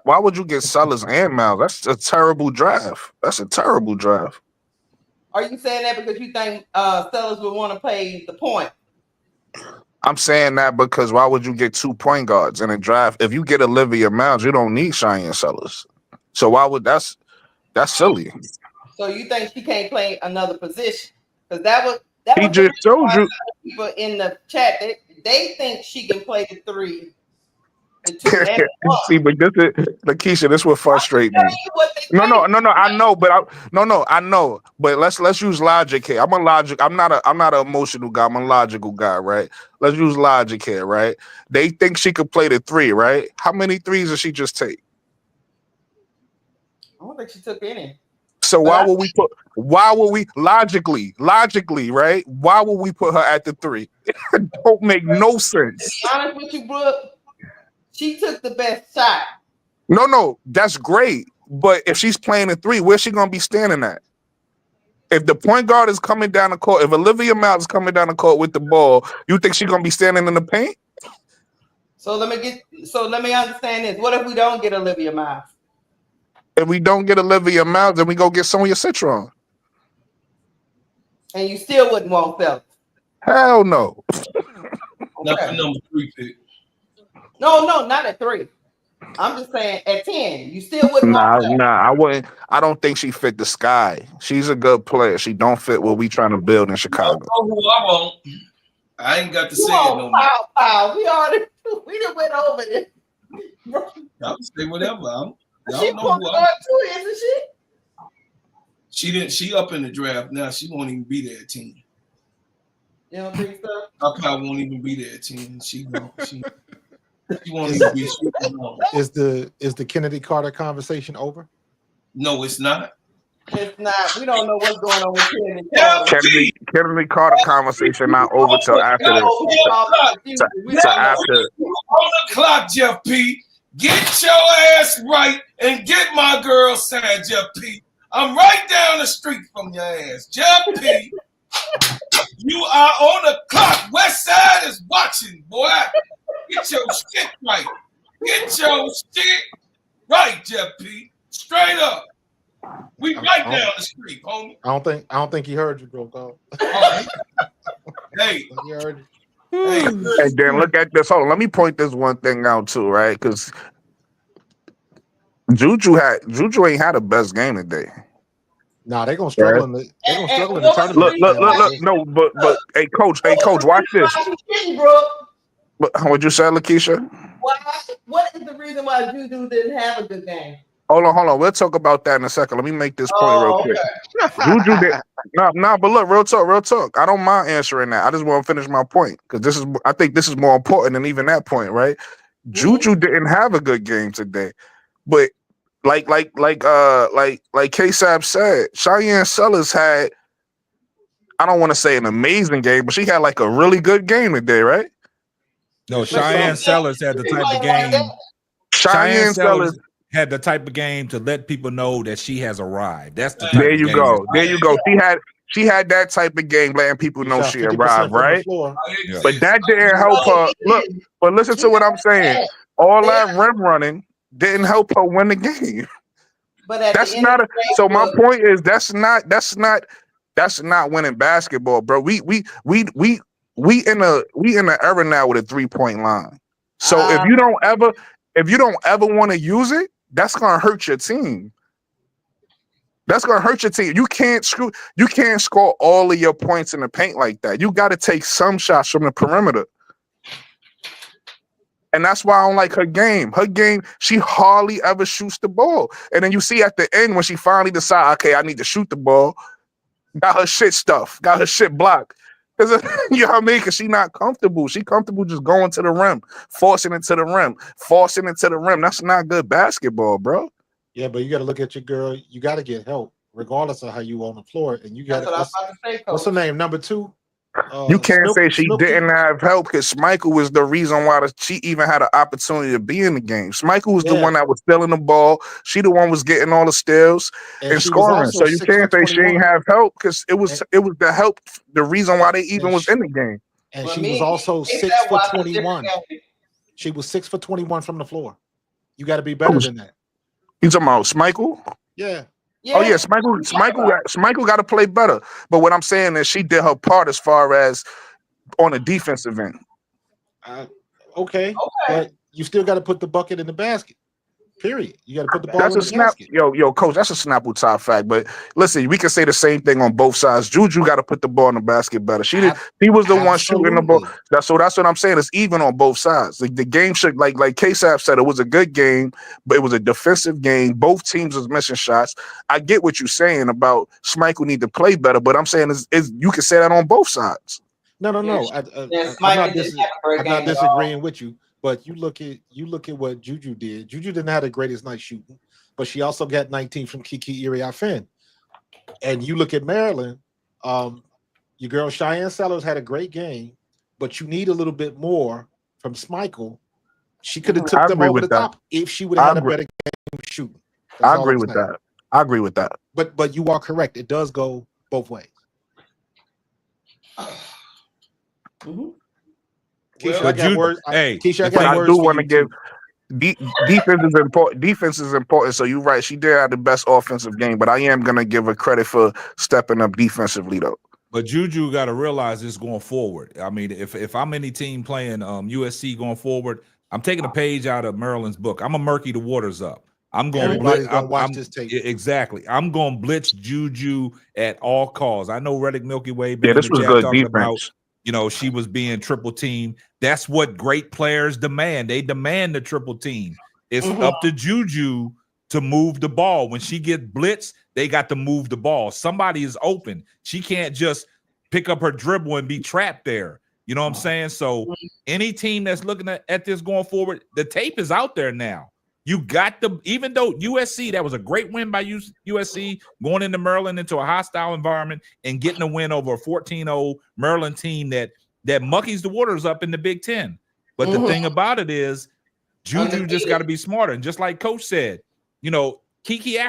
Why would you get Sellers and Miles? That's a terrible draft. That's a terrible draft. Are you saying that because you think Sellers would want to play the point? I'm saying that because why would you get 2 point guards in a draft? If you get Olivia Miles, you don't need Cheyenne Sellers. So why would that's silly? So you think she can't play another position? Because that was he just told you. People in the chat they think she can play the 3, the 2. See, but this is Lakeisha. This will frustrate me. No. I know, but I know. But let's use logic here. I'm not an emotional guy. I'm a logical guy, right? Let's use logic here, right? They think she could play the 3, right? How many threes did she just take? I don't think she took any. So why would we logically, right? Why would we put her at the 3? It don't make no sense. To be honest with you, Brooke, she took the best shot. No, that's great. But if she's playing a 3, where's she gonna be standing at? If the point guard is coming down the court, if Olivia Miles is coming down the court with the ball, you think she's gonna be standing in the paint? So let me understand this. What if we don't get Olivia Miles? If we don't get Olivia Miles, then we go get Sonia Citron. And you still wouldn't want Phelps? Hell no. Not the number 3 pick. No, not at 3. I'm just saying at 10, you still wouldn't want Phelps. I wouldn't. I don't think she fit the sky. She's a good player. She don't fit what we trying to build in Chicago. I know who I want. I ain't got to say it no more. We done went over this. Y'all can say whatever. She know who I too, isn't she? She didn't. She up in the draft now. She won't even be there at 10. You don't think so? I probably won't even be there at 10. She won't even be. Is the Kennedy Carter conversation over? No, it's not. It's not. We don't know what's going on with Kennedy Carter. Kennedy Carter conversation not over till after this. Till after. On the clock, Jeff P. Get your ass right and get my girl signed, Jeff P. I'm right down the street from your ass. Jeff P. You are on the clock. West Side is watching, boy. Get your shit right. Get your shit right, Jeff P. Straight up. We right down the street, homie. I don't think he heard you, bro. Dog. Hey. He heard you. Hey. And then look at this. Hold on, let me point this one thing out too, right? Because Juju ain't had the best game today. Nah, they're gonna struggle in the tournament. Look, no, but hey coach, watch this. What'd you say, Lakeisha? What is the reason why Juju didn't have a good game? Hold on. We'll talk about that in a second. Let me make this point real quick. Juju did but look, real talk. I don't mind answering that. I just want to finish my point because I think this is more important than even that point, right? Juju didn't have a good game today, but like K-Sab said, Cheyenne Sellers had, I don't want to say an amazing game, but she had like a really good game today, right? No, Cheyenne Sellers had the type of game. Cheyenne Sellers had the type of game to let people know that she has arrived. That's the type there you go. She had that type of game letting people know she arrived, right? Yeah. But that didn't help her. Look, but listen to what I'm saying. All that rim running didn't help her win the game. But that's not a. So my point is that's not winning basketball, bro. We in a era now with a 3-point line. So if you don't ever want to use it, that's gonna hurt your team. That's gonna hurt your team. You can't score all of your points in the paint like that. You got to take some shots from the perimeter. And that's why I don't like her game. Her game, she hardly ever shoots the ball. And then you see at the end when she finally decides, okay, I need to shoot the ball, got her shit stuffed, got her shit blocked. You know what I mean? Because she not comfortable. She comfortable just going to the rim, forcing it to the rim. That's not good basketball, bro. Yeah, but you got to look at your girl. You got to get help, regardless of how you on the floor. And you got what's her name? Number 2. You can't say she didn't have help because Schmeichel was the reason why she even had an opportunity to be in the game. Schmeichel was the one that was stealing the ball. She the one was getting all the steals and scoring. So you can't say she ain't have help because it was the help, the reason why they even was in the game. And she was also 6 for 21. She was 6 for 21 from the floor. You got to be better than that. You talking about Smichael? Yeah. Oh yeah, Smichael got to play better. But what I'm saying is she did her part as far as on the defensive end. Okay, but you still got to put the bucket in the basket. Period. You got to put the ball That's in a the snap. basket. Yo, coach, that's a Snapple top fact. But listen, we can say the same thing on both sides. Juju got to put the ball in the basket better. He was the one shooting the ball. That's what I'm saying. It's even on both sides. The game should, like K-Sap said, it was a good game, but it was a defensive game. Both teams was missing shots. I get what you're saying about Smichael need to play better, but I'm saying is you can say that on both sides. No. I'm not disagreeing with you. But you look at what Juju did. Juju didn't have the greatest night shooting, but she also got 19 from Kiki Iriafen. And you look at Maryland, your girl Cheyenne Sellers had a great game, but you need a little bit more from Smichael. She could have took them over the top if she would have had a better game shooting. I agree with that. I agree with that. But you are correct. It does go both ways. Keisha, I got words. Keisha, I got words. I do want to give defense is important. Defense is important. So you're right. She did have the best offensive game, but I am gonna give her credit for stepping up defensively though. But Juju got to realize this going forward. I mean, if I'm any team playing USC going forward, I'm taking a page out of Maryland's book. I'm gonna murky the waters up. I'm going. Everybody's gonna watch this tape. Exactly. I'm going to blitz Juju at all costs. I know Reddick Milky Way. Yeah, this was good defense. About, she was being triple team. That's what great players demand. They demand the triple team. It's up to Juju to move the ball. When she gets blitzed, they got to move the ball. Somebody is open. She can't just pick up her dribble and be trapped there. You know what I'm saying? So any team that's looking at this going forward, the tape is out there now. You got the, even though USC, that was a great win by USC, going into Maryland into a hostile environment and getting a win over a 14-0 Maryland team that muckies the waters up in the Big Ten. But the thing about it is, Juju just got to be smarter. And just like Coach said, Kiki,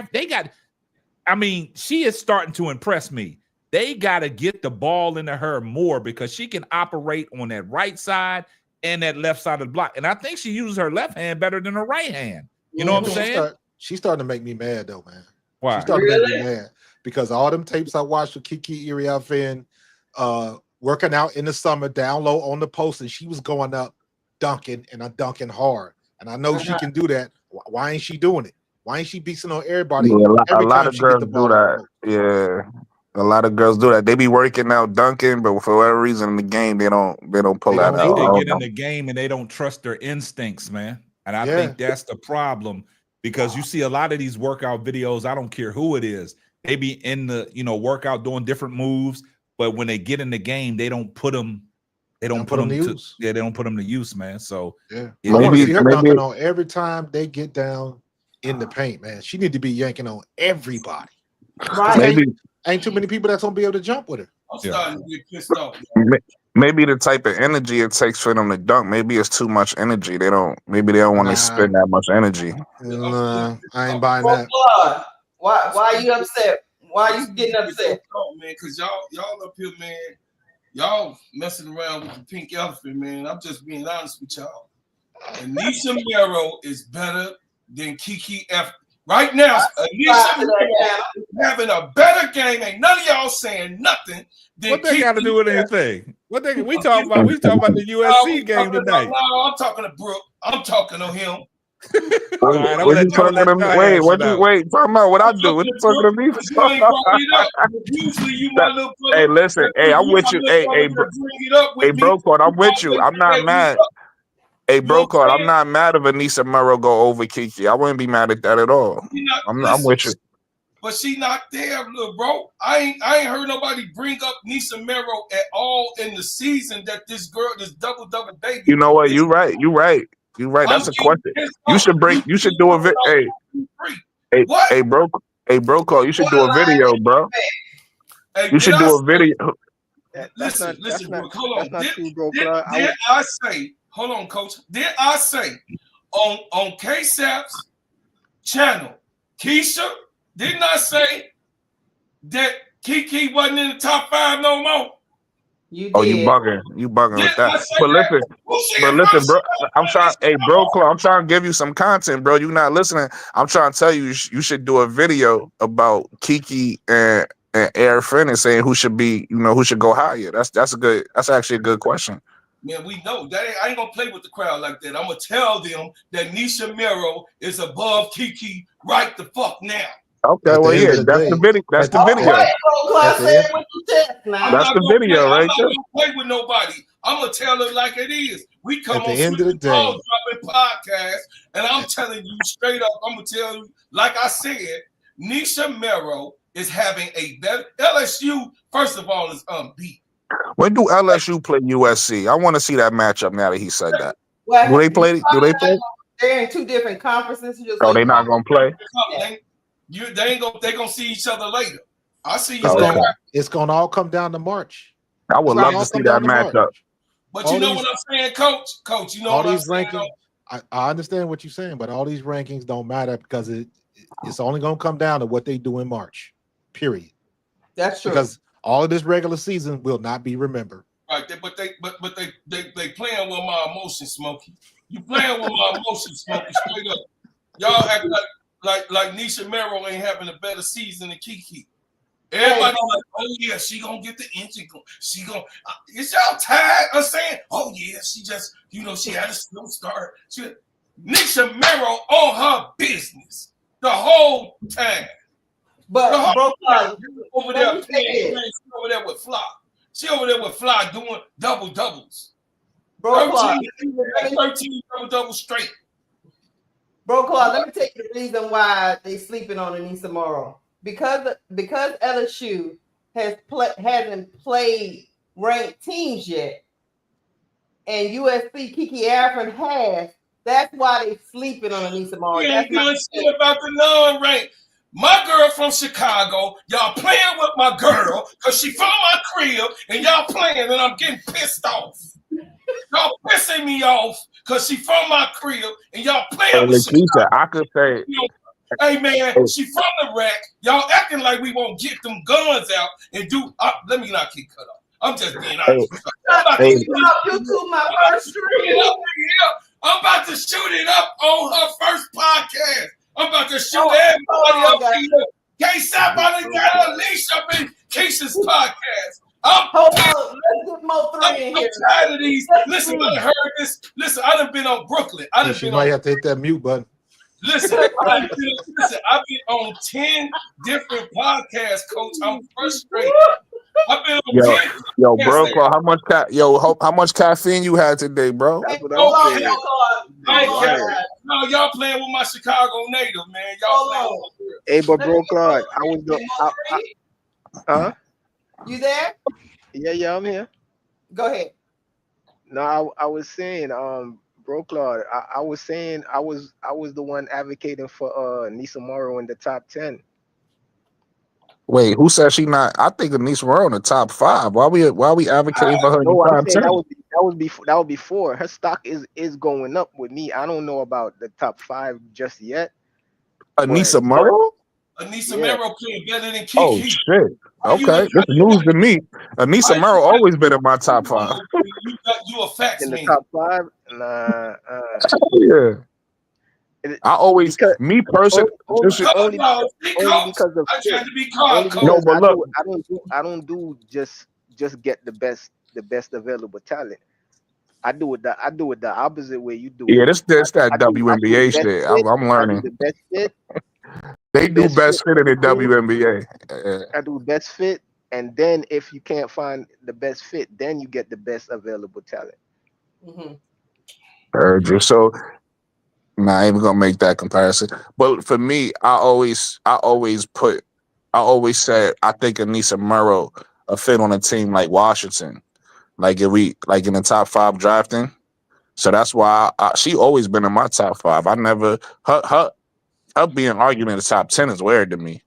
she is starting to impress me. They got to get the ball into her more because she can operate on that right side and that left side of the block. And I think she uses her left hand better than her right hand. You know what I'm saying? She's starting to make me mad, though, man. Why? She's starting to make me mad because all them tapes I watched with Kiki Iriafen working out in the summer down low on the post, and she was going up dunking and dunking hard. And I know she can do that. Why ain't she doing it? Why ain't she beating on everybody? Yeah, a lot of girls do that. Yeah. A lot of girls do that. They be working out dunking, but for whatever reason in the game, they don't pull that out. They get in the game and they don't trust their instincts, man. And I think that's the problem because you see a lot of these workout videos. I don't care who it is. They be in the workout doing different moves, but when they get in the game, they don't put them. They don't put them to use. Yeah, they don't put them to use, man. So I want to see her dunking on every time they get down in the paint, man. She need to be yanking on everybody. Right. Ain't too many people that's gonna be able to jump with her. I'm starting to get pissed off. Maybe the type of energy it takes for them to dunk. Maybe it's too much energy. They don't want to spend that much energy. I ain't buying that. Why are you upset? Why are you getting upset? Oh man, because y'all up here, man. Y'all messing around with the pink elephant, man. I'm just being honest with y'all. Anisha Mero is better than Kiki F. Right now, Anisha is having a better game. Ain't none of y'all saying nothing. What they got to do with anything? We talking about the USC game tonight. No, I'm talking to Brooke. I'm talking to him. Wait, talking about what I do? What you talking to me? Hey, listen. Hey, I'm with you. Hey, bro, I'm with you. I'm not mad. Hey, bro, I'm not mad if Anisha Mero go over Kiki. I wouldn't be mad at that at all. I'm with you. But she not there, little bro. I ain't heard nobody bring up Anisha Mero at all in the season that this double baby. You know what? You're right. That's a question. You should do a video. Hey, bro, you should do a video, bro. You should do a video. Listen, bro. Hold on. Did I say? Hold on, coach. Did I say on K-Sap's channel, Keisha? Didn't I say that Kiki wasn't in the top 5 no more? You Oh, you did. bugging with that. But listen, bro. I'm trying. Hey, bro, I'm trying to give you some content, bro. You not listening. I'm trying to tell you, you should do a video about Kiki and Air Finn and saying who should be, who should go higher. That's actually a good question. Man, we know that I ain't gonna play with the crowd like that. I'm gonna tell them that Nisha Mero is above Kiki right the fuck now. Okay, well, yeah, that's the video. That's the video. That's the video, right there. I'm not gonna play with nobody. I'm gonna tell it like it is. We come At the on end of the day, Ball Dropping podcast, and I'm telling you straight up. I'm gonna tell you, like I said, Nisha Mero is having a better LSU. First of all, is unbeaten. When do LSU play USC? I want to see that matchup now that he said that. Well, do they play? They're in two different conferences. Oh, they're not gonna play. They gonna see each other later. I see you. Okay. It's gonna all come down to March. I would love to see that matchup. But you know what I'm saying, Coach? Coach, you know what I'm saying? I understand what you're saying, but all these rankings don't matter because it's only gonna come down to what they do in March. Period. That's true. Because all of this regular season will not be remembered. Right, but they playing with my emotions, Smokey. You playing with my emotions, Smokey. Straight up, y'all act like Nisha Mero ain't having a better season than Kiki. Everybody like, oh yeah, she gonna get the engine going. She gonna. Is y'all tired of saying, oh yeah, she just, she had a slow start. Nisha Mero on her business the whole time. But over there with Fly. She over there with Fly doing double doubles. 13 double doubles straight. Bro, Claude, let me tell you the reason why they sleeping on Anissa Morrow. Because LSU hasn't played ranked teams yet, and USC Kiki Afrin has. That's why they sleeping on Anissa Morrow. You ain't doing shit about the non-ranked. My girl from Chicago, y'all playing with my girl because she from my crib, and y'all playing, and I'm getting pissed off. Y'all pissing me off because she from my crib, and y'all playing with Chicago. I could say, hey man, she from the rack. Y'all acting like we won't get them guns out and do. Let me not get cut off. I'm just being honest. I'm about to shoot it up on her first podcast. I'm about to shoot everybody up here. K-Sap, I done got a leash up in Keisha's podcast. I'm tired of these. Listen, I heard this. Listen, I done been on Brooklyn. She might have to hit that mute button. Listen, I've been on 10 different podcasts, Coach. I'm frustrated. I've been on 10. Yo, bro, how much caffeine you had today, bro? That's what I'm saying. No, y'all playing with my Chicago native, man. Y'all playing with me. Hey, but bro, Claude, I was the You there? Yeah, I'm here. Go ahead. No, I was saying, bro, Claude, I was saying I was the one advocating for Nisa Morrow in the top 10. Wait, who said she not? I think Anissa Morrow in the top 5. Why we advocating for her in the top 10? That was before. Her stock is going up with me. I don't know about the top 5 just yet. Anissa Morrow? Anissa Mero playing better than Kiki. Oh shit! Okay, this news to me. Anissa Mero always been in my top 5. You a facts in the man. top 5? Nah. Yeah. I always, me personally, only because of I tried to be calm. No, but look, I don't do just get the best available talent. I do it the opposite way you do. Yeah, this that WNBA shit. I'm learning. The best fit. They do best fit in the WNBA. I do best fit, and then if you can't find the best fit, then you get the best available talent. Heard you. So, I ain't even gonna make that comparison. But for me, I always said I think Anissa Morrow a fit on a team like Washington, like if we like in the top 5 drafting. So that's why she always been in my top 5. I never her being argued in the top 10 is weird to me.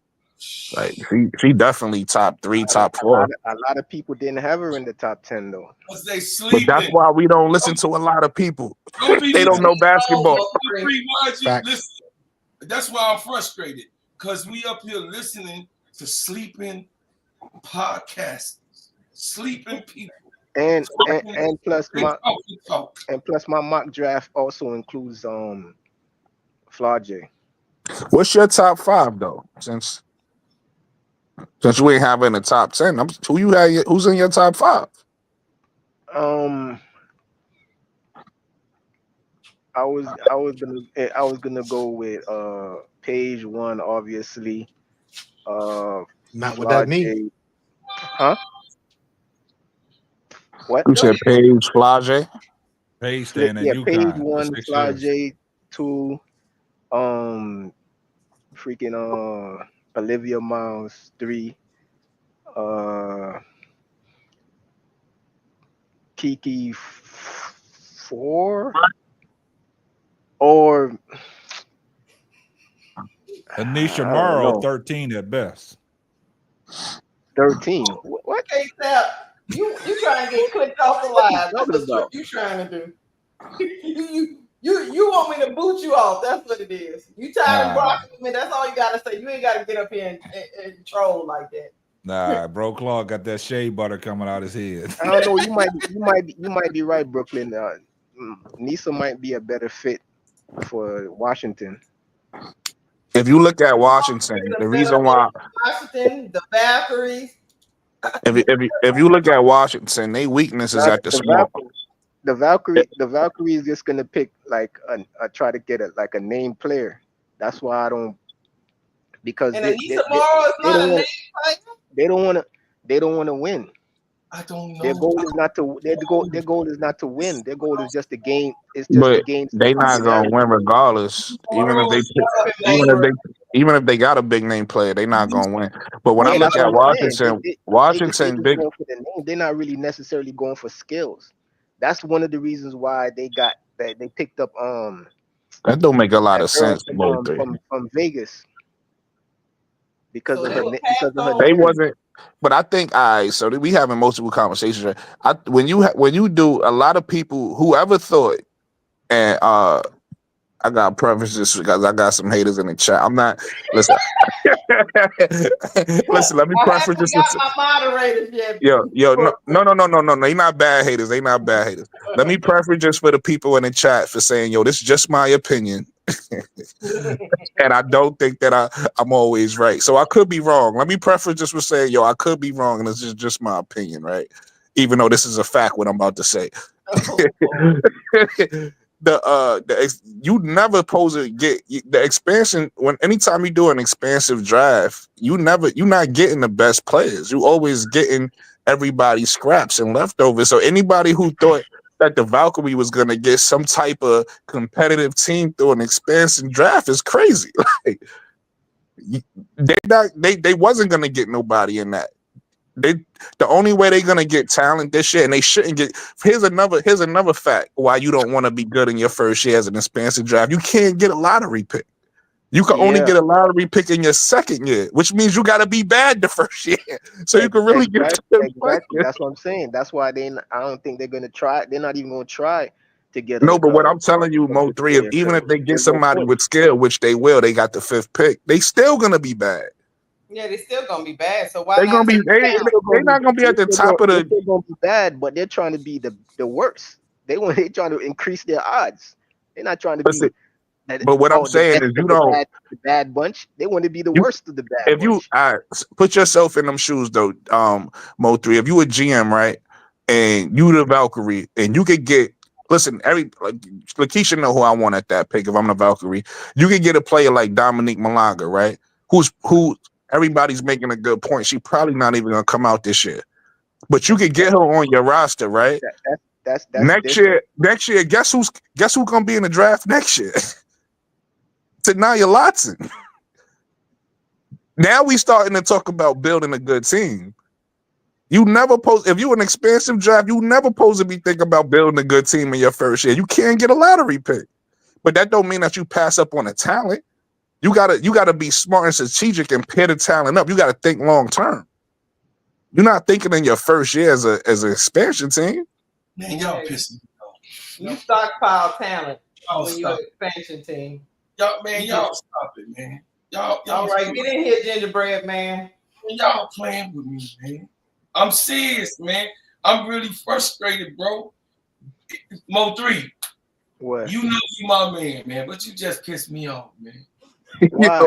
Like she definitely top 3, top 4. A lot of people didn't have her in the top 10 though. Because they sleeping. But that's why we don't listen to a lot of people. They don't know basketball. Listen, that's why I'm frustrated. Because we up here listening to sleeping podcasters, sleeping people. And plus my mock draft also includes Flau'jae. What's your top 5 though? Since you ain't having a top 10, who's in your top 5? I was gonna go with Page 1, obviously. Not with that knee. Huh? What? You said Page, Flau'jae. Page staying at Page UConn. 1, Flau'jae 2, freaking Olivia Miles 3, Kiki 4, or Anisha Morrow 13 at best. 13. What? Okay, Sal, you trying to get clicked off the live. That's what you trying to do. You want me to boot you off. That's what it is. You tired of rocking with me. That's all you gotta say. You ain't gotta get up here and troll like that. Nah, Bro Claw got that shea butter coming out his head. I don't know. You might be right, Brooklyn. Nisa might be a better fit for Washington. If you look at Washington, the reason why Washington, the Valkyries. if you look at Washington, they weakness is at the small. The Valkyrie is just gonna pick like try to get a name player. That's why I don't, because they don't want to win. I don't know. Their goal is not to win. Their goal is just the game. It's just But the game. they not gonna win regardless. Even if they got a big name player, they not gonna win. But when I look at Washington, big for the name. They're not really necessarily going for skills. That's one of the reasons why they picked up that don't make a lot of sense. From Vegas because of her. They wasn't. But I think so we having multiple conversations. Right? When you do, a lot of people, whoever thought, and I got preferences because I got some haters in the chat. I'm not listen. Listen, let me preference this. My moderators yet. Yo, no. They not bad haters. They not bad haters. Let me preference just for the people in the chat for saying, yo, this is just my opinion. And I don't think that I'm always right. So I could be wrong. Let me preference just for saying, yo, I could be wrong, and this is just my opinion, right? Even though this is a fact, what I'm about to say. You never supposed to get the expansion anytime you do an expansive draft, you're not getting the best players. You always getting everybody's scraps and leftovers. So anybody who thought that the Valkyrie was gonna get some type of competitive team through an expansive draft is crazy. Like they wasn't gonna get nobody in that. The only way they're gonna get talent this year, and they shouldn't get. Here's another fact why you don't want to be good in your first year as an expansive draft. You can't get a lottery pick. You can only get a lottery pick in your second year, which means you got to be bad the first year, so you can really get. Exactly. That's what I'm saying. That's why I don't think they're gonna try. They're not even gonna try to get. No, but what I'm telling you, Mo 3, even if they get somebody with skill, which they will, they got the 5th pick. They still gonna be bad. Yeah, they still gonna be bad. So why they're not gonna be at the top of the. They're gonna be bad, but they're trying to be the worst. They're trying to increase their odds. They're not trying to be. But what I'm saying is, you don't the bad bunch. They want to be the worst of the bad. If you put yourself in them shoes, though, Mo 3, if you a GM, right, and you the Valkyrie, and you could get. Listen, Lakeisha know who I want at that pick. If I'm the Valkyrie, you could get a player like Dominique Malaga, right? Who everybody's making a good point. She probably not even gonna come out this year, but you could get her on your roster, right? That's next different. year. Guess who's gonna be in the draft next year? Tanaya Lotson. Now we starting to talk about building a good team. You never if you an expansive draft, you never supposed to be thinking about building a good team in your first year. You can't get a lottery pick, but that don't mean that you pass up on a talent. You gotta be smart and strategic and pair the talent up. You gotta think long term. You're not thinking in your first year as an expansion team. Man, y'all pissing me off. You stockpile talent when you're an expansion team. Y'all stop it, man. Y'all all right, get in here, gingerbread man. Y'all playing with me, man. I'm serious, man. I'm really frustrated, bro. Mo 3. What? You know you my man, but you just pissed me off, man. Why? I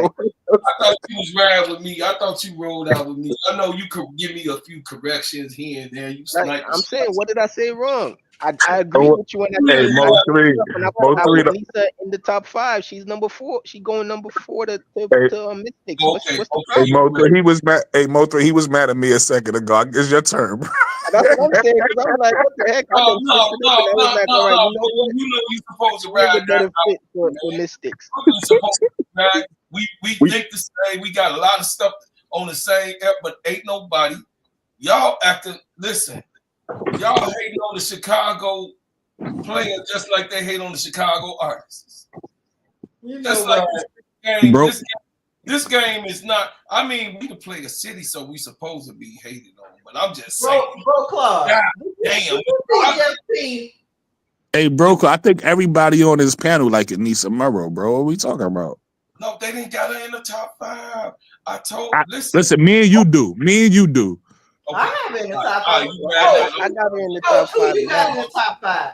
thought you was riding with me. I thought you rolled out with me. I know you could give me a few corrections here and there. You Like, I'm saying, what did I say wrong? I agree Oh, with you when I hey, said Mo 3, Mo I 3, put Lisa in the top 5. She's number 4. She going number 4 to Mystics. Okay, What's the Hey, problem? Mo 3, he was mad. Hey, Mo 3, he was mad at me a second ago. It's your turn, bro. That's what I'm saying. Because I'm like, what the heck? I done No. switched it up, and I was like, all right, you know what? You know you're supposed to Here's ride a better that fit out, for Mystics. You're supposed to ride. We think the same. We got a lot of stuff on the same app, but ain't nobody. Y'all acting. Listen, y'all hating on the Chicago player just like they hate on the Chicago artists. You Just know like what? this game. Bro. This game is not. I mean, we can play a city, so we supposed to be hated on. But I'm just saying, Bro Claude. God damn. Hey, bro, I think everybody on this panel like Anissa Murrow, bro. What are we talking about? No, they didn't got her in the top 5. I told. Listen, me and you do. Me and you do. Okay. I have her in the top 5. I got her in the top 5. You got in the top 5.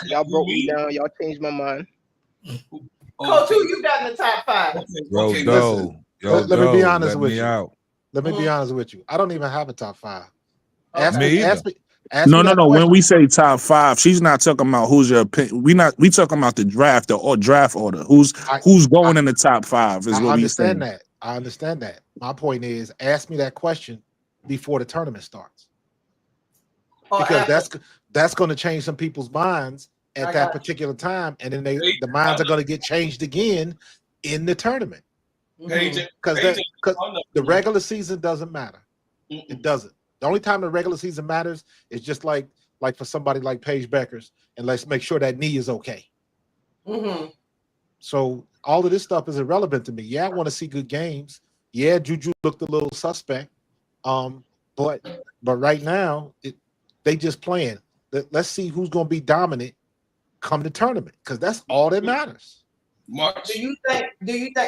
Y'all broke me down. Y'all changed my mind. Coach, who you got in the top 5? Okay, listen. Let me be honest with you. Out. Let me be honest with you. I don't even have a top 5. Okay. Ask me No. question. When we say top 5, she's not talking about who's your opinion. We talking about the draft or draft order. Who's going in the top 5 is what we saying. I understand that. My point is, ask me that question before the tournament starts, because that's going to change some people's minds at that particular time, and then the minds are going to get changed again in the tournament. Because the regular season doesn't matter. It doesn't. The only time the regular season matters is just like for somebody like Paige Beckers, and let's make sure that knee is okay. So all of this stuff is irrelevant to me. Yeah, I want to see good games. Yeah, Juju looked a little suspect. But right now, they just playing. Let's see who's going to be dominant come the tournament, because that's all that matters. Do you think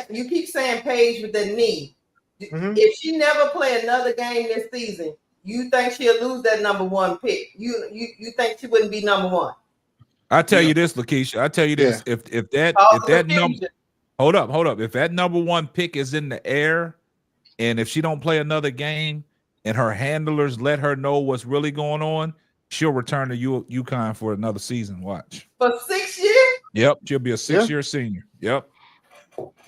you keep saying Paige with the knee? If she never play another game this season, you think she'll lose that number 1 pick? You think she wouldn't be number 1? I tell you this, Lakeisha. I tell you this. Yeah. If that number, hold up. If that number 1 pick is in the air, and if she don't play another game, and her handlers let her know what's really going on, she'll return to UConn for another season. Watch. For 6 years? Yep, she'll be a 6-year senior. Yep.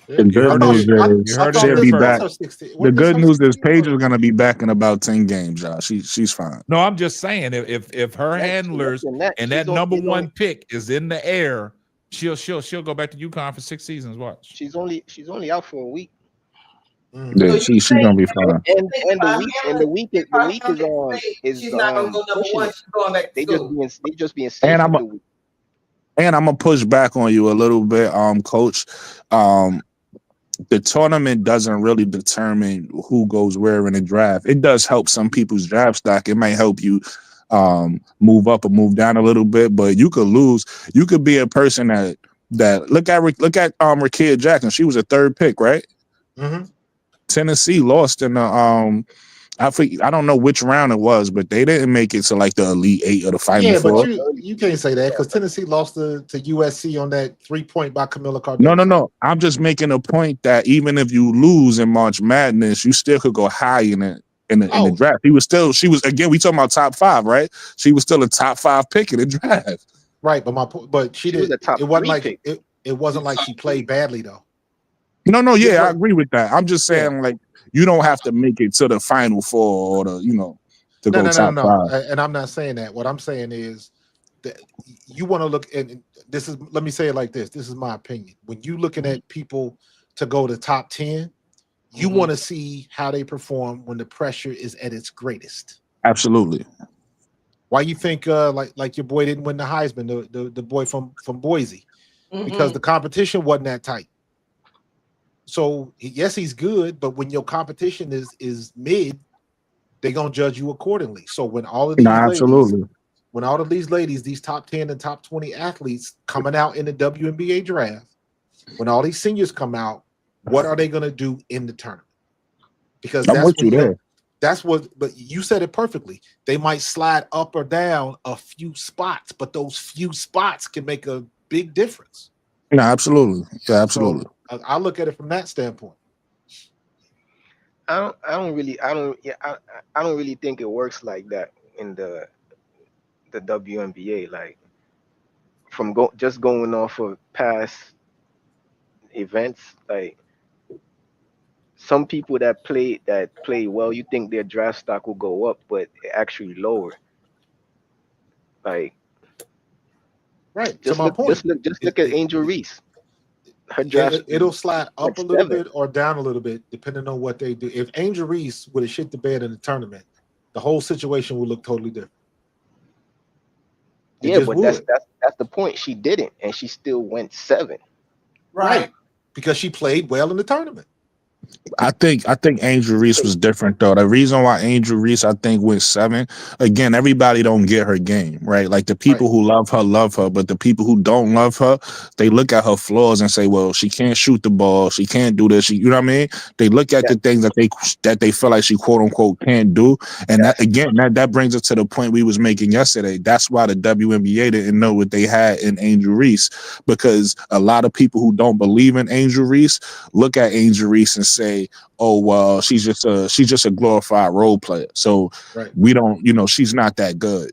The good news is she'll be back. The good news is Paige is gonna be back in about 10 games, y'all. She's fine. No, I'm just saying if her handlers and that number 1 pick is in the air, she'll go back to UConn for 6 seasons. Watch. She's only out for a week. Yeah, she's gonna be fine. And the week is she's not gonna go number 1. She's going back to school. They just being safe. And I'm gonna push back on you a little bit, Coach. The tournament doesn't really determine who goes where in the draft. It does help some people's draft stock. It might help you move up or move down a little bit, but you could lose. You could be a person that look at Rakia Jackson. She was a 3rd pick, right? Tennessee lost in the I don't know which round it was, but they didn't make it to like the Elite 8 or the Final 4. But you can't say that, because Tennessee lost to USC on that 3-point by Camilla Cardoso. No. I'm just making a point that even if you lose in March Madness, you still could go high in the draft. She was again. We talking about top 5, right? She was still a top 5 pick in the draft. Right, but she did. It wasn't like it wasn't like she played badly though. No, I agree with that. I'm just saying, like, you don't have to make it to the Final 4 or to go top 5. And I'm not saying that. What I'm saying is that you want to look, and this is, let me say it like this. This is my opinion. When you looking at people to go to top 10, you want to see how they perform when the pressure is at its greatest. Absolutely. Why you think like your boy didn't win the Heisman, the boy from Boise, because the competition wasn't that tight. So yes, he's good, but when your competition is mid, they're gonna judge you accordingly. So when all of these ladies, these top 10 and top 20 athletes coming out in the WNBA draft, when all these seniors come out, what are they gonna do in the tournament? Because That's what. But you said it perfectly. They might slide up or down a few spots, but those few spots can make a big difference. No, absolutely. Yeah, absolutely. So I look at it from that standpoint. I don't really think it works like that in the WNBA. Like from just going off of past events, like some people that play well, you think their draft stock will go up, but it actually lower. Like Right. just to my point. just look at Angel Reese. Her draft It'll slide up like a little 7. bit or down a little bit, depending on what they do. If Angel Reese would have shit the bed in the tournament, the whole situation would look totally different. Yeah, but that's the point. She didn't, and she still went 7. Right. Because she played well in the tournament. I think Angel Reese was different though. The reason why Angel Reese I think went 7, again, everybody don't get her game, right? Like the people who love her, but the people who don't love her, they look at her flaws and say, well, she can't shoot the ball, she can't do this, you know what I mean? They look at the things that they feel like she quote unquote can't do, and that again that brings us to the point we was making yesterday. That's why the WNBA didn't know what they had in Angel Reese, because a lot of people who don't believe in Angel Reese look at Angel Reese and say, oh well, she's just a glorified role player, so we don't, she's not that good.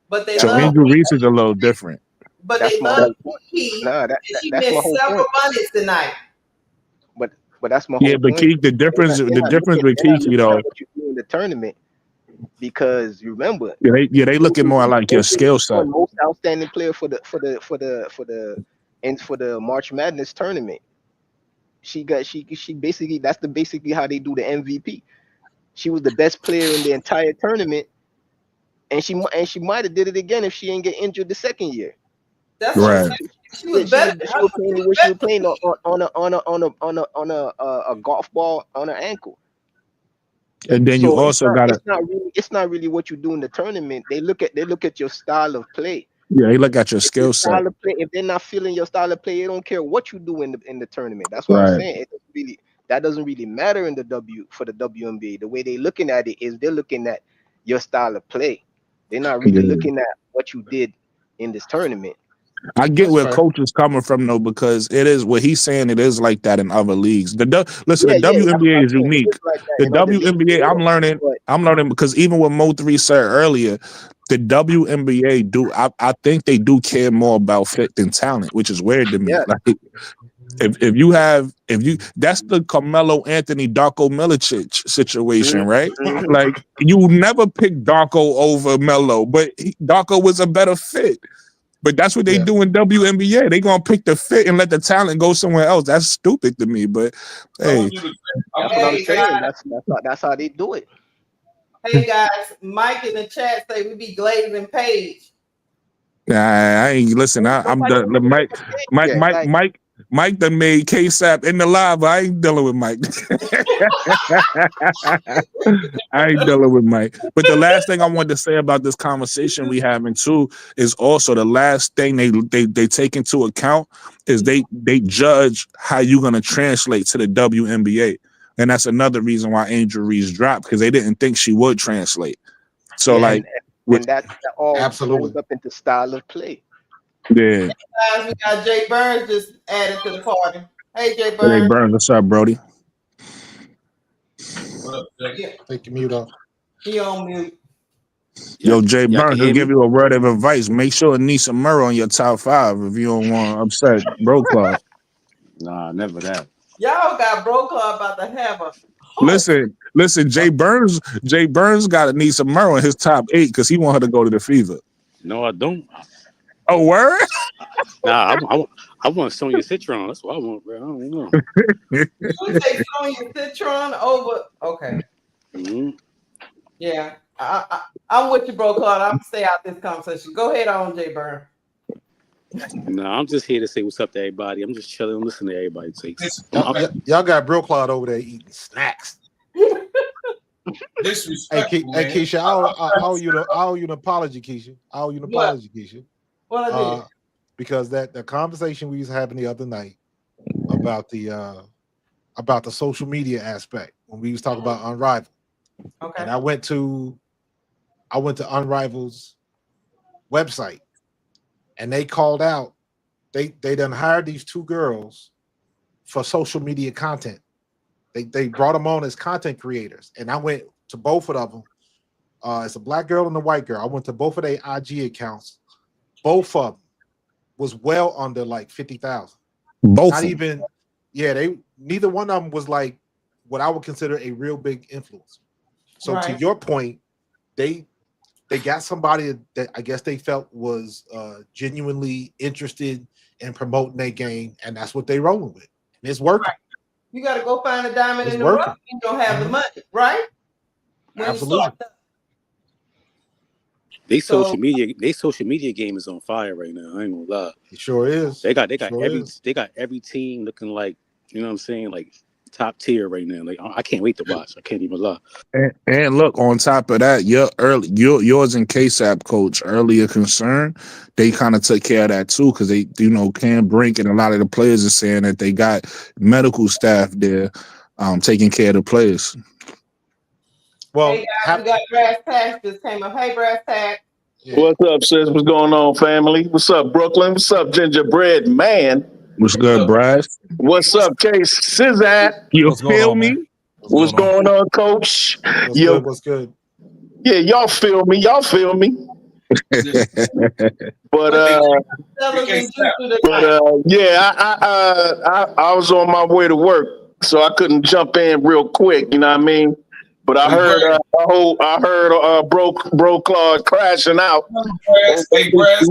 But they so Angel Reese is a little different. But they love Kiki. That's she my missed whole several point. bunnies tonight. But that's my whole point. But Kiki, the difference with Kiki though, what you do in the tournament, because you remember, they look at more like your skill set. Most outstanding player for the March Madness tournament. She basically, that's basically how they do the MVP. She was the best player in the entire tournament, and she might have did it again if she didn't get injured the second year. That's right. She was better. She was playing on a golf ball on her ankle. And then you also got to. It's not really what you do in the tournament. They look at your style of play. Yeah, they look at your skill set. If they're not feeling your style of play, they don't care what you do in the tournament. That's what I'm saying. That doesn't really matter in the WNBA. The way they're looking at it is they're looking at your style of play. They're not really looking at what you did in this tournament. I get where coach is coming from though, because it is what he's saying. It is like that in other leagues. The WNBA is unique. The WNBA, I'm learning because even what Mo3 said earlier, the WNBA I think they do care more about fit than talent, which is weird to me. Yeah. Like if you that's the Carmelo Anthony Darko Milicic situation, right? Like you never pick Darko over Melo, but Darko was a better fit. But that's what they do in WNBA. They gonna pick the fit and let the talent go somewhere else. That's stupid to me. But hey, that's what I'm saying. That's how they do it. Hey guys, Mike in the chat say we be glazing Paige. Nah, I ain't listen. I'm the Mike done made KSAP in the live. I ain't dealing with Mike. I ain't dealing with Mike. But the last thing I wanted to say about this conversation we having too is also the last thing they take into account is they judge how you gonna translate to the WNBA. And that's another reason why Angel Reese dropped, because they didn't think she would translate. So and that all goes up into style of play. Yeah. We got Jay Burns just added to the party. Hey, Jay Burns. Hey, Burns, what's up, Brody? What up, Jay? Take your mute off. He on mute. Yo, Jay Burns, will give you a word of advice. Make sure Anissa Murrow on your top 5 if you don't want to upset Bro Club. Nah, never that. Y'all got Bro Club about to have a Listen, Jay Burns got Anissa Murrow in his top 8 because he want her to go to the Fever. No, I don't. Oh, word? Nah, I want Sonya Citron. That's what I want, bro. I don't know. You take Sonya Citron over. Okay. Mm-hmm. Yeah, I'm with you, Bro Claude. I'm gonna stay out this conversation. Go ahead on, Jay Burn. No, I'm just here to say what's up to everybody. I'm just chilling, listening to everybody say. Y'all got Bro Claude over there eating snacks. Disrespectful, hey, Keisha, I owe you an apology, Keisha. I owe you an apology, Keisha. What I did? Because the conversation we was having the other night about the social media aspect when we was talking about Unrivaled. Okay. And I went to Unrival's website, and they called out. They done hired these two girls for social media content. They brought them on as content creators, and I went to both of them. It's a black girl and a white girl. I went to both of their IG accounts. Both of them was well under like 50,000. Both. Not even, yeah. Neither one of them was like what I would consider a real big influence. So to your point, they got somebody that I guess they felt was genuinely interested in promoting their game, and that's what they rolling with. And it's working. Right. You got to go find a diamond in the rough. You don't have the money, right? When absolutely. They social media game is on fire right now. I ain't gonna lie. It sure is. They got every team looking like, you know what I'm saying, like top tier right now. Like I can't wait to watch. I can't even lie. And look, on top of that, yours and KSAP coach earlier concern, they kind of took care of that too, because they, Cam Brink and a lot of the players are saying that they got medical staff there taking care of the players. Well, hey guys, we got Brass Tack just came up. Hey, Brass Tack. Yeah. What's up, sis? What's going on, family? What's up, Brooklyn? What's up, Gingerbread Man? What's good, Brass? What's up, Case Sizat? You feel me? What's going on, Coach? What's good? Yeah, y'all feel me. But yeah, I was on my way to work, so I couldn't jump in real quick. You know what I mean? But I heard Bro Claude crashing out. Hey, Brass,